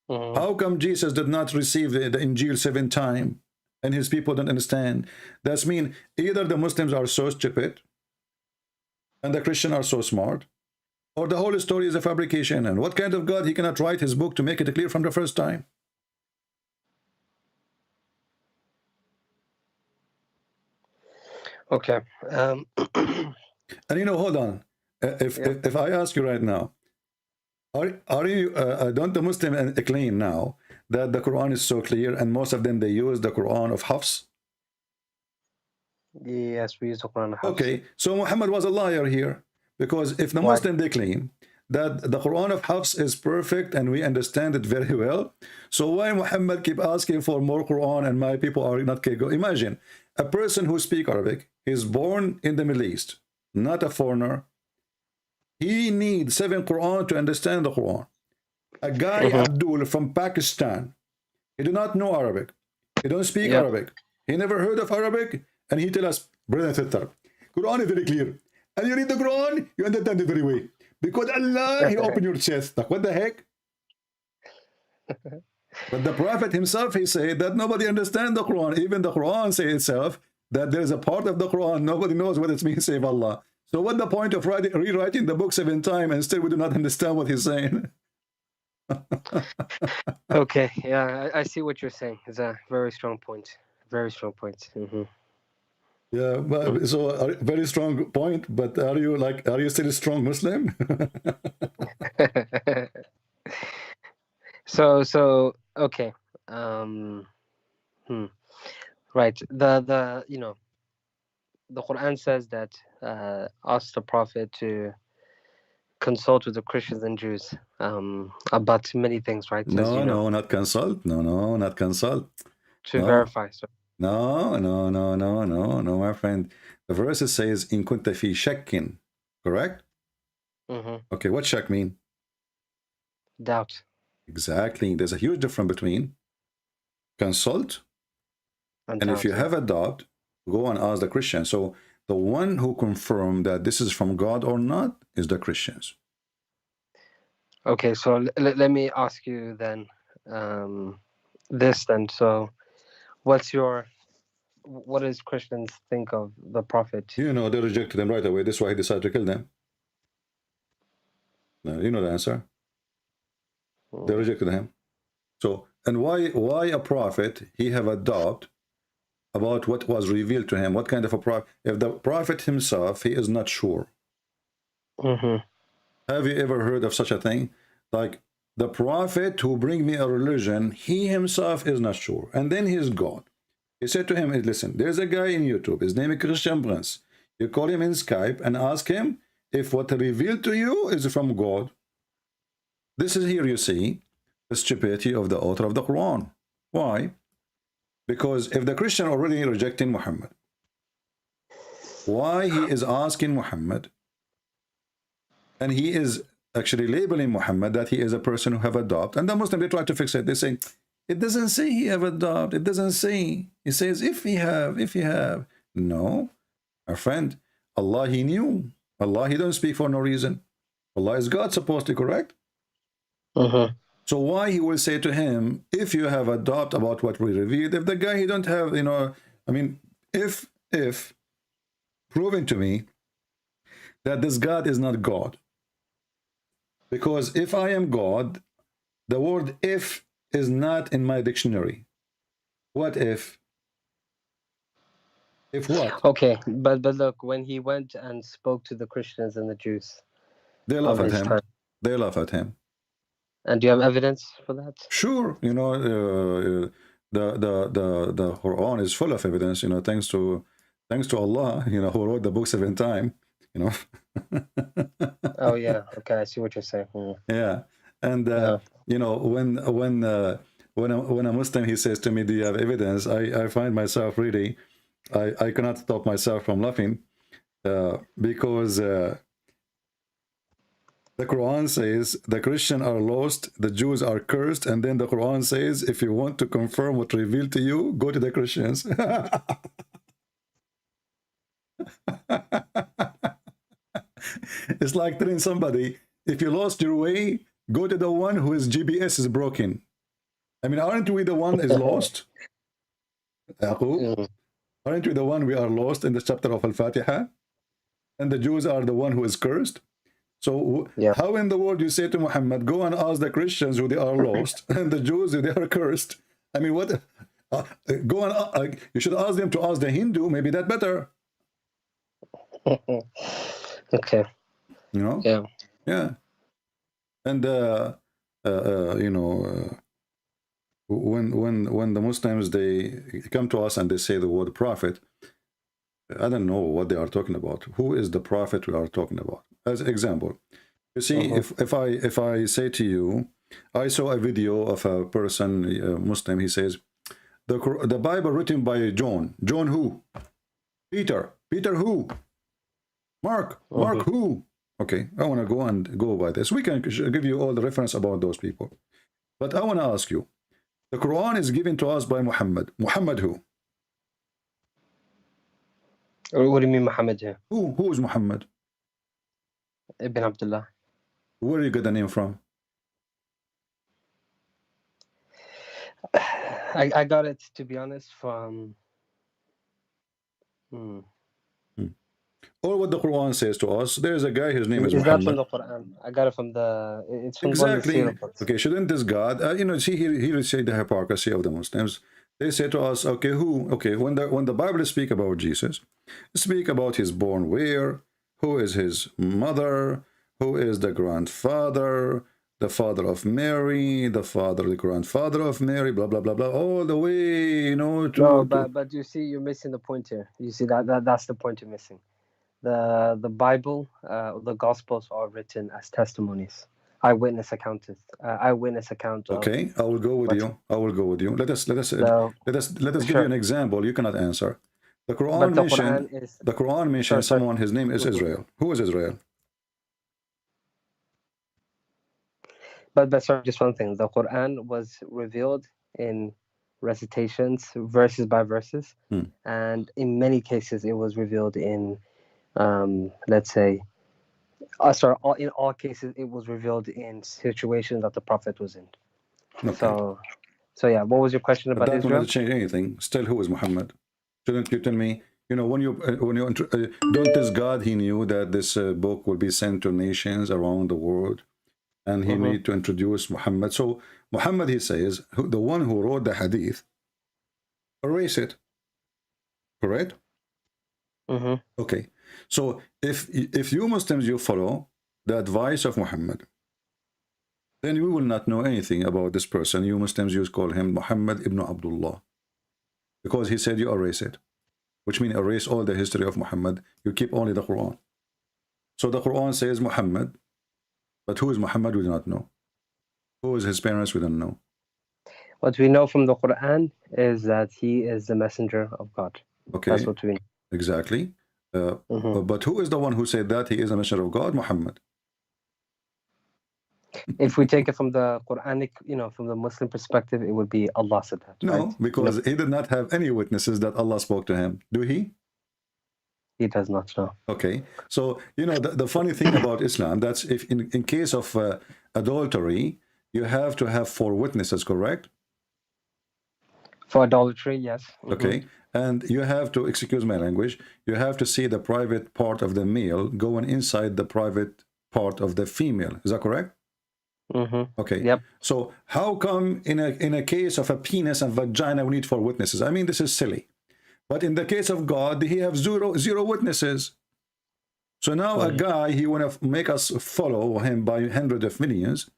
[SPEAKER 1] How come Jesus did not receive the Injil 7 times and his people don't understand? That's mean either the Muslims are so stupid and the Christians are so smart, or the whole story is a fabrication. And what kind of God, he cannot write his book to make it clear from the first time?
[SPEAKER 2] Okay.
[SPEAKER 1] And hold on. If I ask you right now, are you don't the Muslim claim now that the Quran is so clear, and most of them, they use the Quran of Hafs?
[SPEAKER 2] Yes, we use the Quran of Hafs.
[SPEAKER 1] Okay, so Muhammad was a liar here, because if the Muslim, they claim that the Quran of Hafs is perfect and we understand it very well, so why Muhammad keep asking for more Quran and my people are not capable? Imagine a person who speaks Arabic is born in the Middle East, not a foreigner. He needs 7 Quran to understand the Quran. A guy, Abdul, from Pakistan, he do not know Arabic. He don't speak Arabic. He never heard of Arabic. And he tell us, brother and sister, Quran is very clear. And you read the Quran, you understand it very well. Because Allah, he opened your chest. Like, what the heck? But the Prophet himself, he said that nobody understands the Quran. Even the Quran says itself that there is a part of the Quran, nobody knows what it means, save Allah. So what's the point of rewriting the book 7 times and still we do not understand what he's saying?
[SPEAKER 2] Okay, yeah, I see what you're saying. It's a very strong point. Very strong point.
[SPEAKER 1] Yeah, but so very strong point. But are you still a strong Muslim?
[SPEAKER 2] So okay. Right. The Quran says that ask the Prophet to consult with the Christians and Jews about many things, right?
[SPEAKER 1] No, not consult. No, not consult.
[SPEAKER 2] To verify. So.
[SPEAKER 1] No, my friend. The verse says, "In kunta fi shakkin," correct? Okay, what shak mean?
[SPEAKER 2] Doubt.
[SPEAKER 1] Exactly. There's a huge difference between consult and doubt, if you have a doubt, go and ask the Christian. So the one who confirmed that this is from God or not is the Christians.
[SPEAKER 2] Okay, so let me ask you then this then. So what does Christians think of the Prophet?
[SPEAKER 1] They rejected him right away. That's why he decided to kill them. No, you know the answer. They rejected him. So, and why a prophet he have a doubt about what was revealed to him? What kind of a prophet? If the prophet himself, he is not sure. Have you ever heard of such a thing? Like the prophet who bring me a religion, he himself is not sure. And then he's God. He said to him, hey, listen, there's a guy in YouTube. His name is christianprince. You call him in Skype and ask him if what revealed to you is from God. This is here you see the stupidity of the author of the Quran. Why? Because if the Christian already rejecting Muhammad, why he is asking Muhammad, and he is actually labeling Muhammad that he is a person who have adopted, and the Muslim, they try to fix it. They say, it doesn't say he have adopted. It doesn't say. It says if he have. No, our friend, Allah, he knew. Allah, he don't speak for no reason. Allah is God, supposedly, correct? So why he will say to him, if you have a doubt about what we revealed, if the guy he don't have, you know, I mean, if proven to me that this God is not God, because if I am God, the word if is not in my dictionary. What if? If what?
[SPEAKER 2] Okay, but look, when he went and spoke to the Christians and the Jews,
[SPEAKER 1] They laugh at him. They laugh at him.
[SPEAKER 2] And do you have evidence for that?
[SPEAKER 1] Sure, you know, the Quran is full of evidence. You know, thanks to Allah, you know, who wrote the book 7 times. You know.
[SPEAKER 2] Oh yeah, okay, I see what you're saying.
[SPEAKER 1] Yeah, and you know, when a Muslim he says to me, "Do you have evidence?" I find myself really, I cannot stop myself from laughing, because the Quran says the Christians are lost, the Jews are cursed, and then the Quran says, if you want to confirm what revealed to you, go to the Christians. It's like telling somebody, if you lost your way, go to the one whose GPS is broken. I mean, aren't we the one is lost? Aren't we the one we are lost in the chapter of Al-Fatiha? And the Jews are the one who is cursed? So how in the world you say to Muhammad, go and ask the Christians who they are lost, and the Jews who they are cursed? I mean, what? Go and you should ask them to ask the Hindu. Maybe that better.
[SPEAKER 2] Okay.
[SPEAKER 1] You know.
[SPEAKER 2] Yeah.
[SPEAKER 1] Yeah. And you know, when the Muslims they come to us and they say the word prophet, I don't know what they are talking about. Who is the prophet we are talking about? As example, you see, if I say to you, I saw a video of a person, Muslim, he says, the Bible written by John who? Peter who? Mark who? Okay, I want to go by this. We can give you all the reference about those people. But I want to ask you, the Quran is given to us by Muhammad. Muhammad who?
[SPEAKER 2] What do you mean Muhammad here?
[SPEAKER 1] Who is Muhammad?
[SPEAKER 2] Ibn Abdullah.
[SPEAKER 1] Where you get the name from?
[SPEAKER 2] I got it, to be honest, from
[SPEAKER 1] Or what the Quran says to us. There's a guy, his name is
[SPEAKER 2] Muhammad.
[SPEAKER 1] Muhammad.
[SPEAKER 2] It's not from the Quran. I got it from the... It's from
[SPEAKER 1] exactly.
[SPEAKER 2] One of the
[SPEAKER 1] okay, shouldn't this God... you know, see, here say the hypocrisy of the Muslims. They say to us, okay, who? Okay, when the Bible speak about Jesus, speak about his born where, who is his mother, who is the grandfather, the father of Mary, the grandfather of Mary, blah, blah, blah, blah, all the way, you know, to...
[SPEAKER 2] No, but you see, you're missing the point here. You see, that's the point you're missing. The Bible, the Gospels are written as testimonies. Eyewitness account.
[SPEAKER 1] Okay, I will go with you. I will go with you. Let us give you an example. You cannot answer. The Quran mentioned someone. His name is Israel. Who is Israel?
[SPEAKER 2] But sorry, just one thing. The Quran was revealed in recitations, verses by verses, and in many cases it was revealed in, let's say, in all cases it was revealed in situations that the Prophet was in. Okay. So yeah, what was your question about Israel?
[SPEAKER 1] That will not change anything. Still, who is Muhammad? Shouldn't you tell me? You know, when you don't this God, he knew that this book will be sent to nations around the world, and he need to introduce Muhammad. So Muhammad, he says, the one who wrote the hadith, erase it. Correct? Okay. So if you Muslims, you follow the advice of Muhammad, then you will not know anything about this person. You Muslims, you call him Muhammad ibn Abdullah, because he said you erase it, which means erase all the history of Muhammad. You keep only the Quran. So the Quran says Muhammad, but who is Muhammad? We do not know. Who is his parents? We don't know.
[SPEAKER 2] What we know from the Quran is that he is the messenger of God.
[SPEAKER 1] Okay.
[SPEAKER 2] That's what we know.
[SPEAKER 1] Exactly. But who is the one who said that he is a messenger of God? Muhammad.
[SPEAKER 2] If we take it from the Quranic, from the Muslim perspective, it would be Allah said that.
[SPEAKER 1] No,
[SPEAKER 2] right?
[SPEAKER 1] because he did not have any witnesses that Allah spoke to him. Do he?
[SPEAKER 2] He does not know.
[SPEAKER 1] Okay. So, the funny thing about Islam, that's if in case of adultery, you have to have 4 witnesses, correct?
[SPEAKER 2] For adultery, yes.
[SPEAKER 1] Okay. And you have to, excuse my language, you have to see the private part of the male going inside the private part of the female. Is that correct? Okay.
[SPEAKER 2] Yep.
[SPEAKER 1] So how come in a case of a penis and vagina we need 4 witnesses? I mean, this is silly. But in the case of God, he has zero witnesses. So now a guy, he want to make us follow him by hundreds of millions.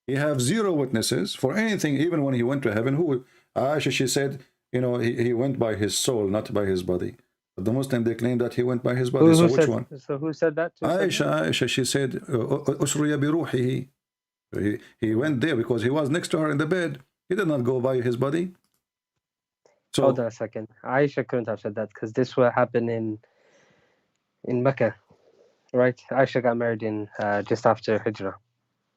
[SPEAKER 1] He have 0 witnesses for anything, even when he went to heaven. Who? Aisha, she said, he went by his soul, not by his body. But the Muslim, they claim that he went by his body. So which one?
[SPEAKER 2] So who said that?
[SPEAKER 1] Aisha, she said, Usriya bi ruhihi. He went there because he was next to her in the bed. He did not go by his body. So,
[SPEAKER 2] hold on a second. Aisha couldn't have said that because this will happen in Mecca, right? Aisha got married in just after Hijrah.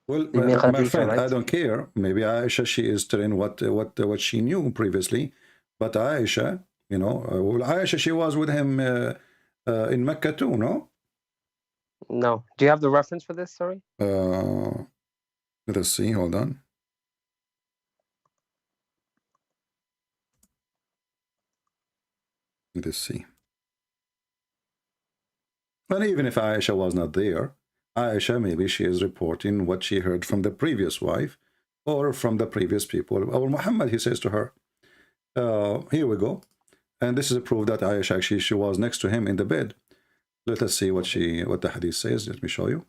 [SPEAKER 1] Well, my friend,
[SPEAKER 2] right?
[SPEAKER 1] I don't care. Maybe Aisha, she is telling what she knew previously. But Aisha, Aisha, she was with him in Mecca too, no?
[SPEAKER 2] No. Do you have the reference for this? Sorry.
[SPEAKER 1] Let us see. Hold on. Let us see. And even if Aisha was not there, Aisha, maybe she is reporting what she heard from the previous wife or from the previous people. Or Muhammad, he says to her, here we go. And this is a proof that Aisha, actually, she was next to him in the bed. Let us see what the hadith says. Let me show you.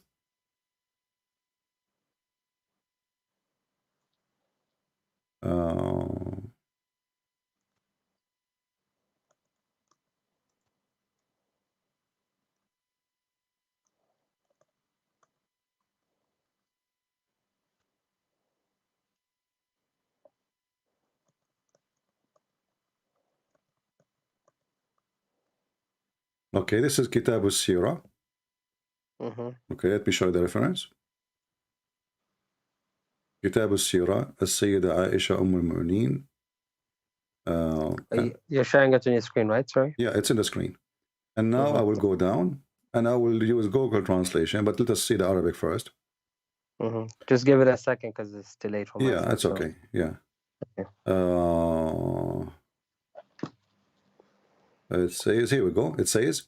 [SPEAKER 1] Okay, this is Kitab al-Sirah. Okay, let me show you the reference. Kitab al-Sirah, As-Sayyida Aisha al-Mu'minin.
[SPEAKER 2] You're sharing it on your screen, right? Sorry.
[SPEAKER 1] Yeah, it's in the screen. And now I will go down and I will use Google translation, but let us see the Arabic first.
[SPEAKER 2] Just give it a second because it's delayed from
[SPEAKER 1] Yeah, that's okay. Yeah.
[SPEAKER 2] Okay.
[SPEAKER 1] It says, here we go. It says,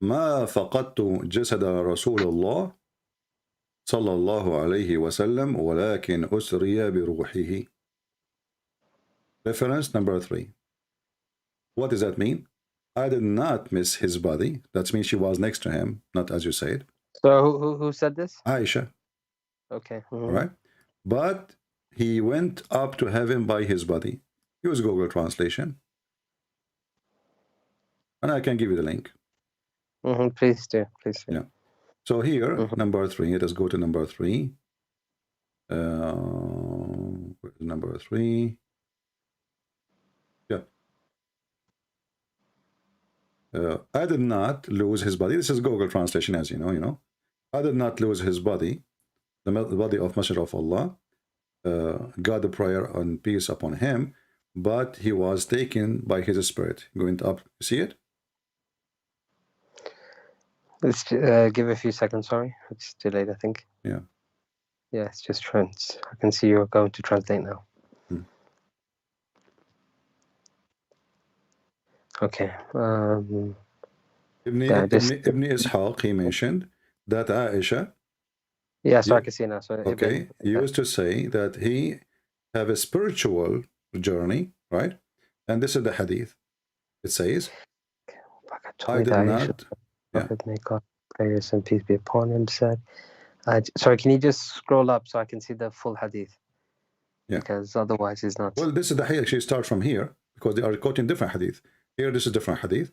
[SPEAKER 1] ما فقدت جسد رسول الله صلى الله عليه وسلم ولكن أسري بروحه. Reference number 3. What does that mean? I did not miss his body. That means she was next to him, not as you said.
[SPEAKER 2] So who said this?
[SPEAKER 1] Aisha.
[SPEAKER 2] Okay.
[SPEAKER 1] All right. But he went up to heaven by his body. Use Google translation. And I can give you the link.
[SPEAKER 2] Please do. Please do.
[SPEAKER 1] Yeah. So here, number 3. Let us go to number 3. Number 3. Yeah. I did not lose his body. This is Google translation, as you know. I did not lose his body, the body of Messenger of Allah. God the prayer and peace upon him, but he was taken by his spirit, going up. You see it?
[SPEAKER 2] Let's give a few seconds. Sorry, it's delayed, I think.
[SPEAKER 1] Yeah.
[SPEAKER 2] Yeah, it's just trends. I can see you're going to translate now. Okay.
[SPEAKER 1] Ibn Ishaq, he mentioned that Aisha,
[SPEAKER 2] Yeah, so I
[SPEAKER 1] You,
[SPEAKER 2] can see now. So
[SPEAKER 1] okay, you used to say that he have a spiritual journey, right? And this is the hadith. It says,
[SPEAKER 2] Prophet told
[SPEAKER 1] I
[SPEAKER 2] me
[SPEAKER 1] did
[SPEAKER 2] that he should,
[SPEAKER 1] not, yeah,
[SPEAKER 2] Prophet, may God prayers and peace be upon him, said. Sorry, can you just scroll up so I can see the full hadith?
[SPEAKER 1] yeah.
[SPEAKER 2] Because otherwise it's not.
[SPEAKER 1] Well, this is the hadith. Actually, start from here because they are quoting different hadith. Here, this is different hadith.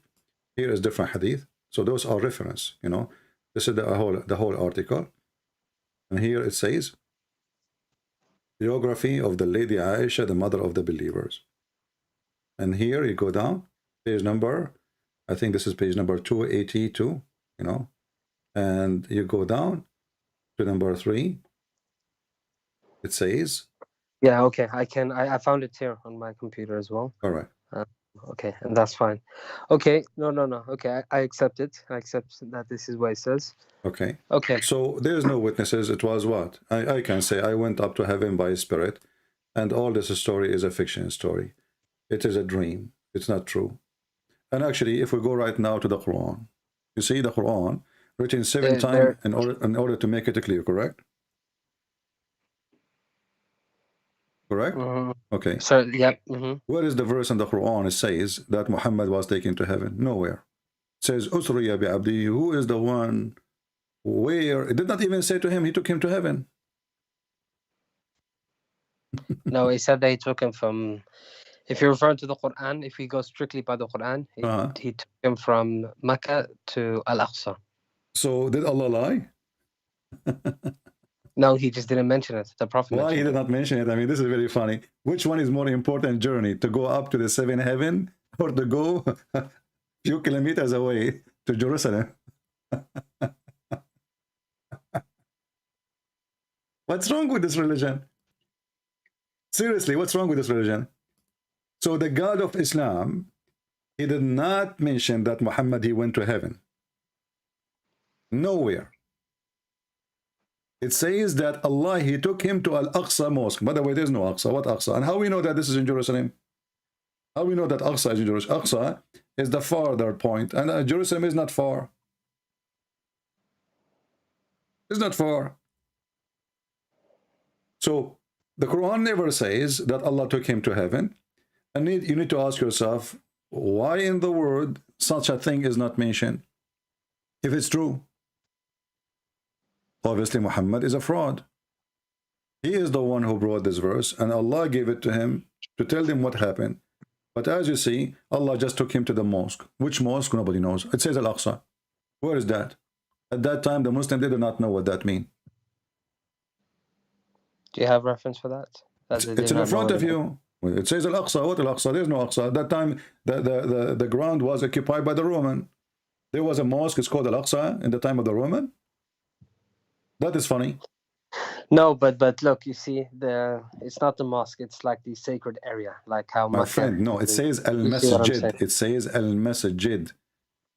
[SPEAKER 1] Here is different hadith. So those are reference. You know, this is the whole article, and here it says biography of the Lady Aisha, the mother of the believers. And here you go down, page number, I think this is page number 282. You know, and you go down to number 3. It says,
[SPEAKER 2] Yeah, okay. I found it here on my computer as well.
[SPEAKER 1] all right.
[SPEAKER 2] Okay, and that's fine. Okay, no. Okay, I accept it. I accept that this is what it says.
[SPEAKER 1] Okay.
[SPEAKER 2] Okay.
[SPEAKER 1] So there's no witnesses. It was what? I can say I went up to heaven by spirit, and all this story is a fiction story. It is a dream. It's not true. And actually, if we go right now to the Quran, you see the Quran written 7 times in order to make it clear, correct? Correct? Okay.
[SPEAKER 2] So, yeah.
[SPEAKER 1] Where is the verse in the Quran it says that Muhammad was taken to heaven? Nowhere. It says, Usriya bi abdi, who is the one? Where? It did not even say to him, he took him to heaven.
[SPEAKER 2] No, he said that he took him from, if you're referring to the Quran, if we go strictly by the Quran, he took him from Mecca to Al-Aqsa.
[SPEAKER 1] So did Allah lie?
[SPEAKER 2] No, he just didn't mention it. The Prophet
[SPEAKER 1] Why he
[SPEAKER 2] mentioned
[SPEAKER 1] did
[SPEAKER 2] it.
[SPEAKER 1] not mention it? I mean, this is very funny. Which one is more important journey? To go up to the 7th heaven or to go a few kilometers away to Jerusalem? What's wrong with this religion? Seriously, what's wrong with this religion? So the God of Islam, he did not mention that Muhammad, he went to heaven. Nowhere. It says that Allah, he took him to Al-Aqsa mosque. By the way, there's no Aqsa. What Aqsa? And how we know that this is in Jerusalem? How we know that Aqsa is in Jerusalem? Aqsa is the farther point, and Jerusalem is not far. It's not far. So the Quran never says that Allah took him to heaven. And you need to ask yourself, why in the world such a thing is not mentioned? If it's true. Obviously, Muhammad is a fraud. He is the one who brought this verse, and Allah gave it to him to tell them what happened. But as you see, Allah just took him to the mosque. Which mosque? Nobody knows. It says Al-Aqsa. Where is that? At that time, the Muslims did not know what that means.
[SPEAKER 2] Do you have reference for that?
[SPEAKER 1] It's in front of you. It says Al-Aqsa. What Al-Aqsa? There's no Aqsa. At that time, the ground was occupied by the Roman. There was a mosque. It's called Al-Aqsa in the time of the Roman. That is funny.
[SPEAKER 2] No, but look, you see, it's not the mosque. It's like the sacred area, like how
[SPEAKER 1] my friend. No, it says Al-Masjid. It says Al-Masjid.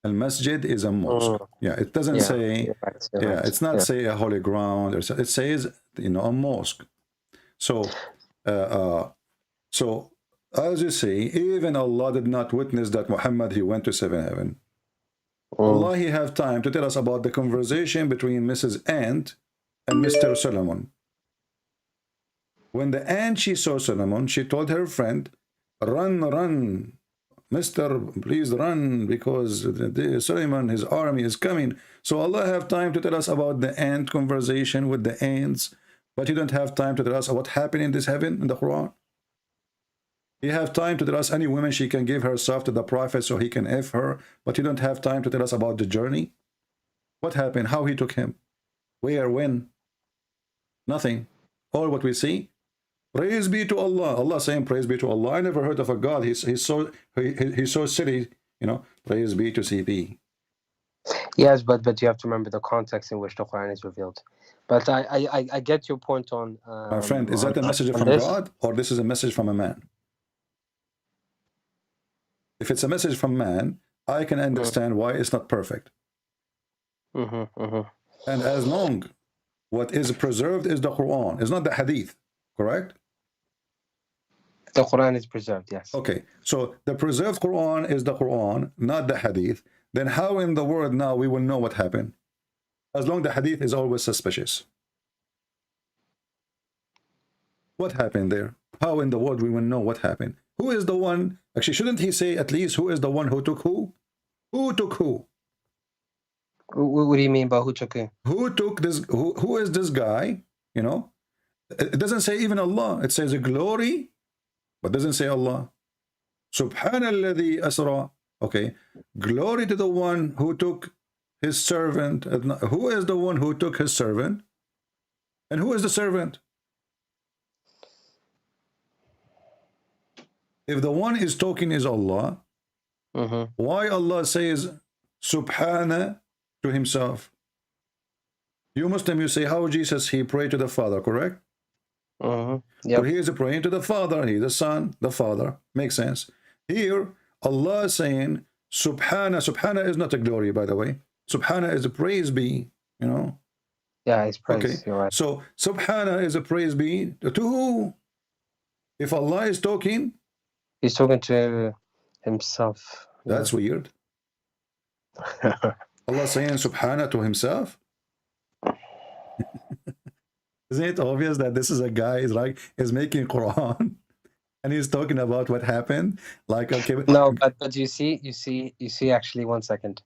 [SPEAKER 1] Al-Masjid is a mosque. Yeah, it doesn't say. Right. It's not say a holy ground. Or it says a mosque. So, so as you see, even Allah did not witness that Muhammad he went to 7th heaven. Allah, he have time to tell us about the conversation between Mrs. Ant and Mr. Solomon. When the ant, she saw Solomon, she told her friend, run, run, Mr. Please run, because Solomon, his army is coming. So Allah have time to tell us about the ant conversation with the ants, but he don't have time to tell us what happened in this heaven in the Quran. He have time to tell us any woman she can give herself to the prophet so he can F her, but he don't have time to tell us about the journey. What happened? How he took him? Where? When? Nothing. All what we see. Praise be to Allah. Allah saying praise be to Allah. I never heard of a God. He's so silly. Praise be to CP.
[SPEAKER 2] Yes, but you have to remember the context in which the Quran is revealed. But I get your point on.
[SPEAKER 1] My friend, is that a message from God or this is a message from a man? If it's a message from man, I can understand why it's not perfect. And as long what is preserved is the Quran, it's not the Hadith, correct?
[SPEAKER 2] The Quran is preserved, yes.
[SPEAKER 1] Okay, so the preserved Quran is the Quran, not the Hadith. Then how in the world now we will know what happened? As long the Hadith is always suspicious. What happened there? How in the world we will know what happened? Who is the one? Actually, shouldn't he say at least who is the one who took who? Who took who?
[SPEAKER 2] What do you mean by who took who?
[SPEAKER 1] Who took this? Who is this guy? You know, it doesn't say even Allah. It says a glory, but doesn't say Allah. Subhanalladhi asra. Okay, glory to the one who took his servant. Who is the one who took his servant? And who is the servant? If the one is talking is Allah, why Allah says Subhana to himself? You Muslim, you say how Jesus, he prayed to the Father, correct?
[SPEAKER 2] Yep.
[SPEAKER 1] So he is praying to the Father, he the Son, the Father. Makes sense. Here, Allah is saying Subhana. Subhana is not a glory, by the way. Subhana is a praise be, you know.
[SPEAKER 2] Yeah, it's praise.
[SPEAKER 1] Okay,
[SPEAKER 2] You're right.
[SPEAKER 1] so Subhana is a praise be to who? If Allah is talking,
[SPEAKER 2] He's talking to himself.
[SPEAKER 1] that's weird. Allah saying Subhana to himself. Isn't it obvious that this is a guy is making Quran and he's talking about what happened? Like, okay,
[SPEAKER 2] No, but you see. Actually, 1 second.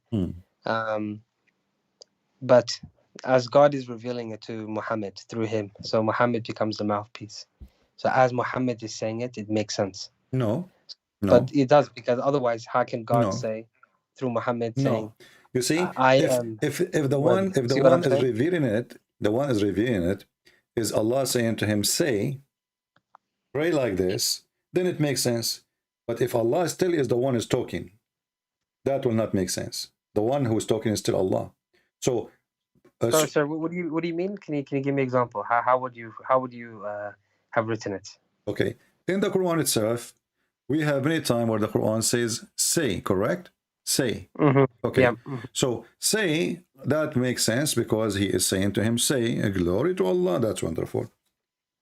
[SPEAKER 2] But as God is revealing it to Muhammad through him, so Muhammad becomes the mouthpiece. So as Muhammad is saying it, it makes sense.
[SPEAKER 1] No.
[SPEAKER 2] But it does, because otherwise, how can God say through Muhammad saying?
[SPEAKER 1] You see, if the one is revealing it, the one is revealing it, is Allah saying to him, say, pray like this, then it makes sense. But if Allah still is the one is talking, that will not make sense. The one who is talking is still Allah. So,
[SPEAKER 2] sorry, sir. What do you mean? Can you give me an example? How would you have written it?
[SPEAKER 1] Okay, in the Quran itself, we have many times where the Quran says say, correct? Say. Okay.
[SPEAKER 2] Yeah.
[SPEAKER 1] So say, that makes sense because he is saying to him, say, glory to Allah. That's wonderful.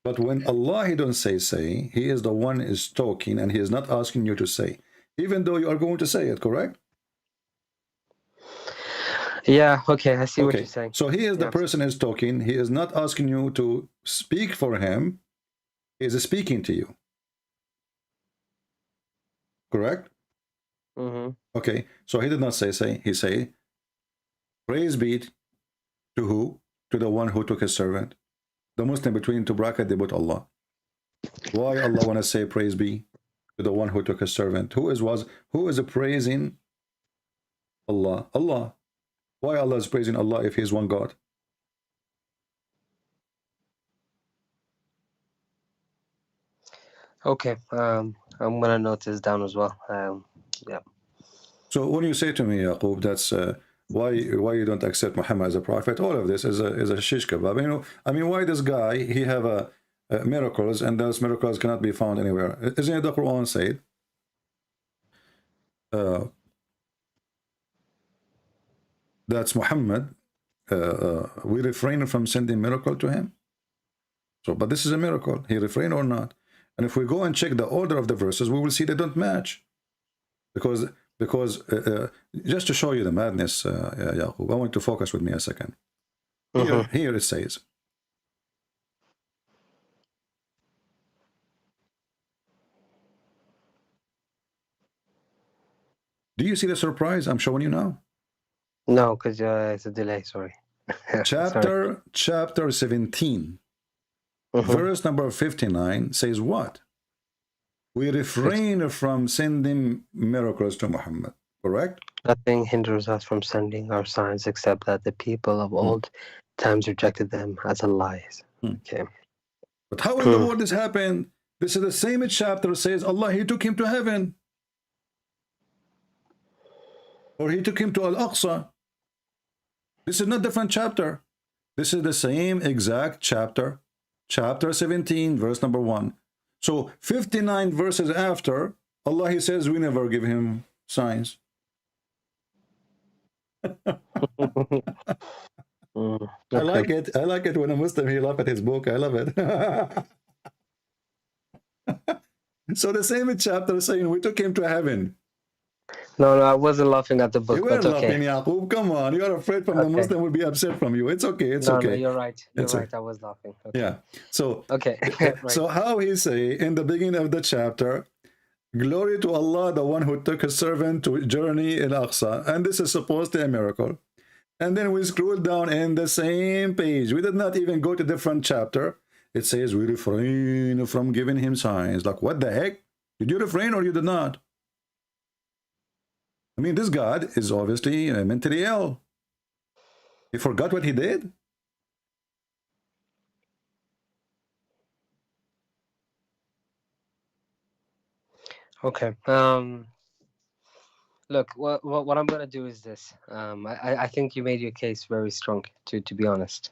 [SPEAKER 1] But when Allah, he don't say, he is the one is talking and he is not asking you to say, even though you are going to say it, correct?
[SPEAKER 2] Yeah, okay, I see what you're saying.
[SPEAKER 1] So he is the person is talking. He is not asking you to speak for him. He is speaking to you. Correct? Okay, so he did not say. He say, praise be to who? To the one who took his servant. The Muslim between two brackets, they put Allah. Why Allah want to say praise be to the one who took his servant? Who is praising Allah? Allah. Why Allah is praising Allah if he is one God?
[SPEAKER 2] Okay, I'm gonna note this down as well. Yeah.
[SPEAKER 1] So when you say to me, Yaqub, that's why you don't accept Muhammad as a prophet, all of this is a shish kebab. You know, I mean, why this guy, he have miracles, and those miracles cannot be found anywhere? Isn't it the Quran said? That's Muhammad. We refrain from sending miracle to him. So, but this is a miracle. He refrained or not? And if we go and check the order of the verses, we will see they don't match. Because just to show you the madness, Yaqub, I want to focus with me a second. Here it says, do you see the surprise I'm showing you now?
[SPEAKER 2] No, because it's a delay, sorry.
[SPEAKER 1] Chapter 17, verse number 59 says what? We refrain from sending miracles to Muhammad, correct?
[SPEAKER 2] Nothing hinders us from sending our signs except that the people of old times rejected them as lies. Okay.
[SPEAKER 1] But how in the world this happened? This is the same chapter says Allah, he took him to heaven. Or he took him to Al-Aqsa. This is not different chapter. This is the same exact chapter. Chapter 17, verse number 1. So 59 verses after, Allah, he says, we never give him signs. I like it. I like it when a Muslim, he laugh at his book. I love it. So the same chapter saying we took him to heaven.
[SPEAKER 2] No, no, I wasn't laughing at the
[SPEAKER 1] You
[SPEAKER 2] book,
[SPEAKER 1] were
[SPEAKER 2] but okay.
[SPEAKER 1] laughing, Yaqub. Come on, you are afraid from the
[SPEAKER 2] Okay.
[SPEAKER 1] Muslim will be upset from you. It's okay. It's
[SPEAKER 2] No,
[SPEAKER 1] okay.
[SPEAKER 2] no, you're right. You're
[SPEAKER 1] It's
[SPEAKER 2] right. I was laughing. Okay.
[SPEAKER 1] yeah. So
[SPEAKER 2] Okay. Right.
[SPEAKER 1] so how he say in the beginning of the chapter, glory to Allah, the one who took his servant to journey in Aqsa, and this is supposed to be a miracle. And then we scroll down in the same page. We did not even go to different chapter. It says we refrain from giving him signs. Like, what the heck? Did you refrain or you did not? I mean, this God is obviously mentally ill. He forgot what he did.
[SPEAKER 2] Okay. Look, what I'm gonna do is this. I think you made your case very strong. To be honest.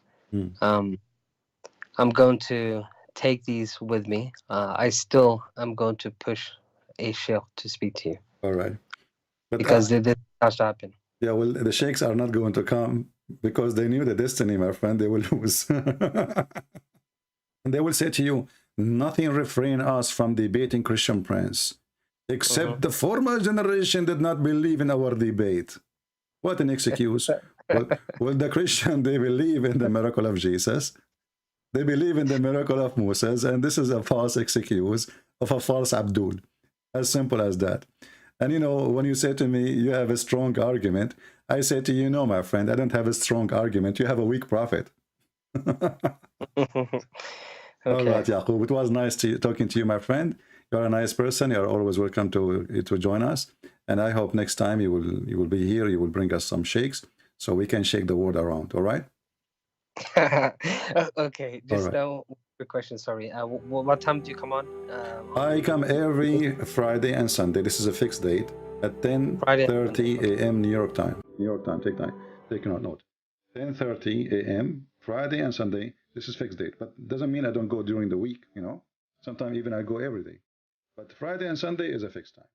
[SPEAKER 2] I'm going to take these with me. I still am going to push a sheikh to speak to you.
[SPEAKER 1] All right. But
[SPEAKER 2] because this has to happen.
[SPEAKER 1] Yeah, well, the sheikhs are not going to come because they knew the destiny, my friend. They will lose. And they will say to you, nothing refrain us from debating Christian Prince, except the former generation did not believe in our debate. What an excuse. Well, the Christian, they believe in the miracle of Jesus. They believe in the miracle of Moses, and this is a false excuse of a false Abdul. As simple as that. And you know, when you say to me, you have a strong argument, I say to you, no, my friend, I don't have a strong argument. You have a weak prophet.
[SPEAKER 2] Okay.
[SPEAKER 1] All right, Yaqub, it was nice talking to you, my friend. You're a nice person. You're always welcome to join us. And I hope next time you will be here. You will bring us some sheikhs so we can shake the world around. All right?
[SPEAKER 2] Okay. Just a question. Sorry. What time do you come on?
[SPEAKER 1] I come every Friday and Sunday. This is a fixed date at 10:30 a.m. New York time. New York time. Take note. 10:30 a.m. Friday and Sunday. This is fixed date, but doesn't mean I don't go during the week. You know, sometimes even I go every day. But Friday and Sunday is a fixed time.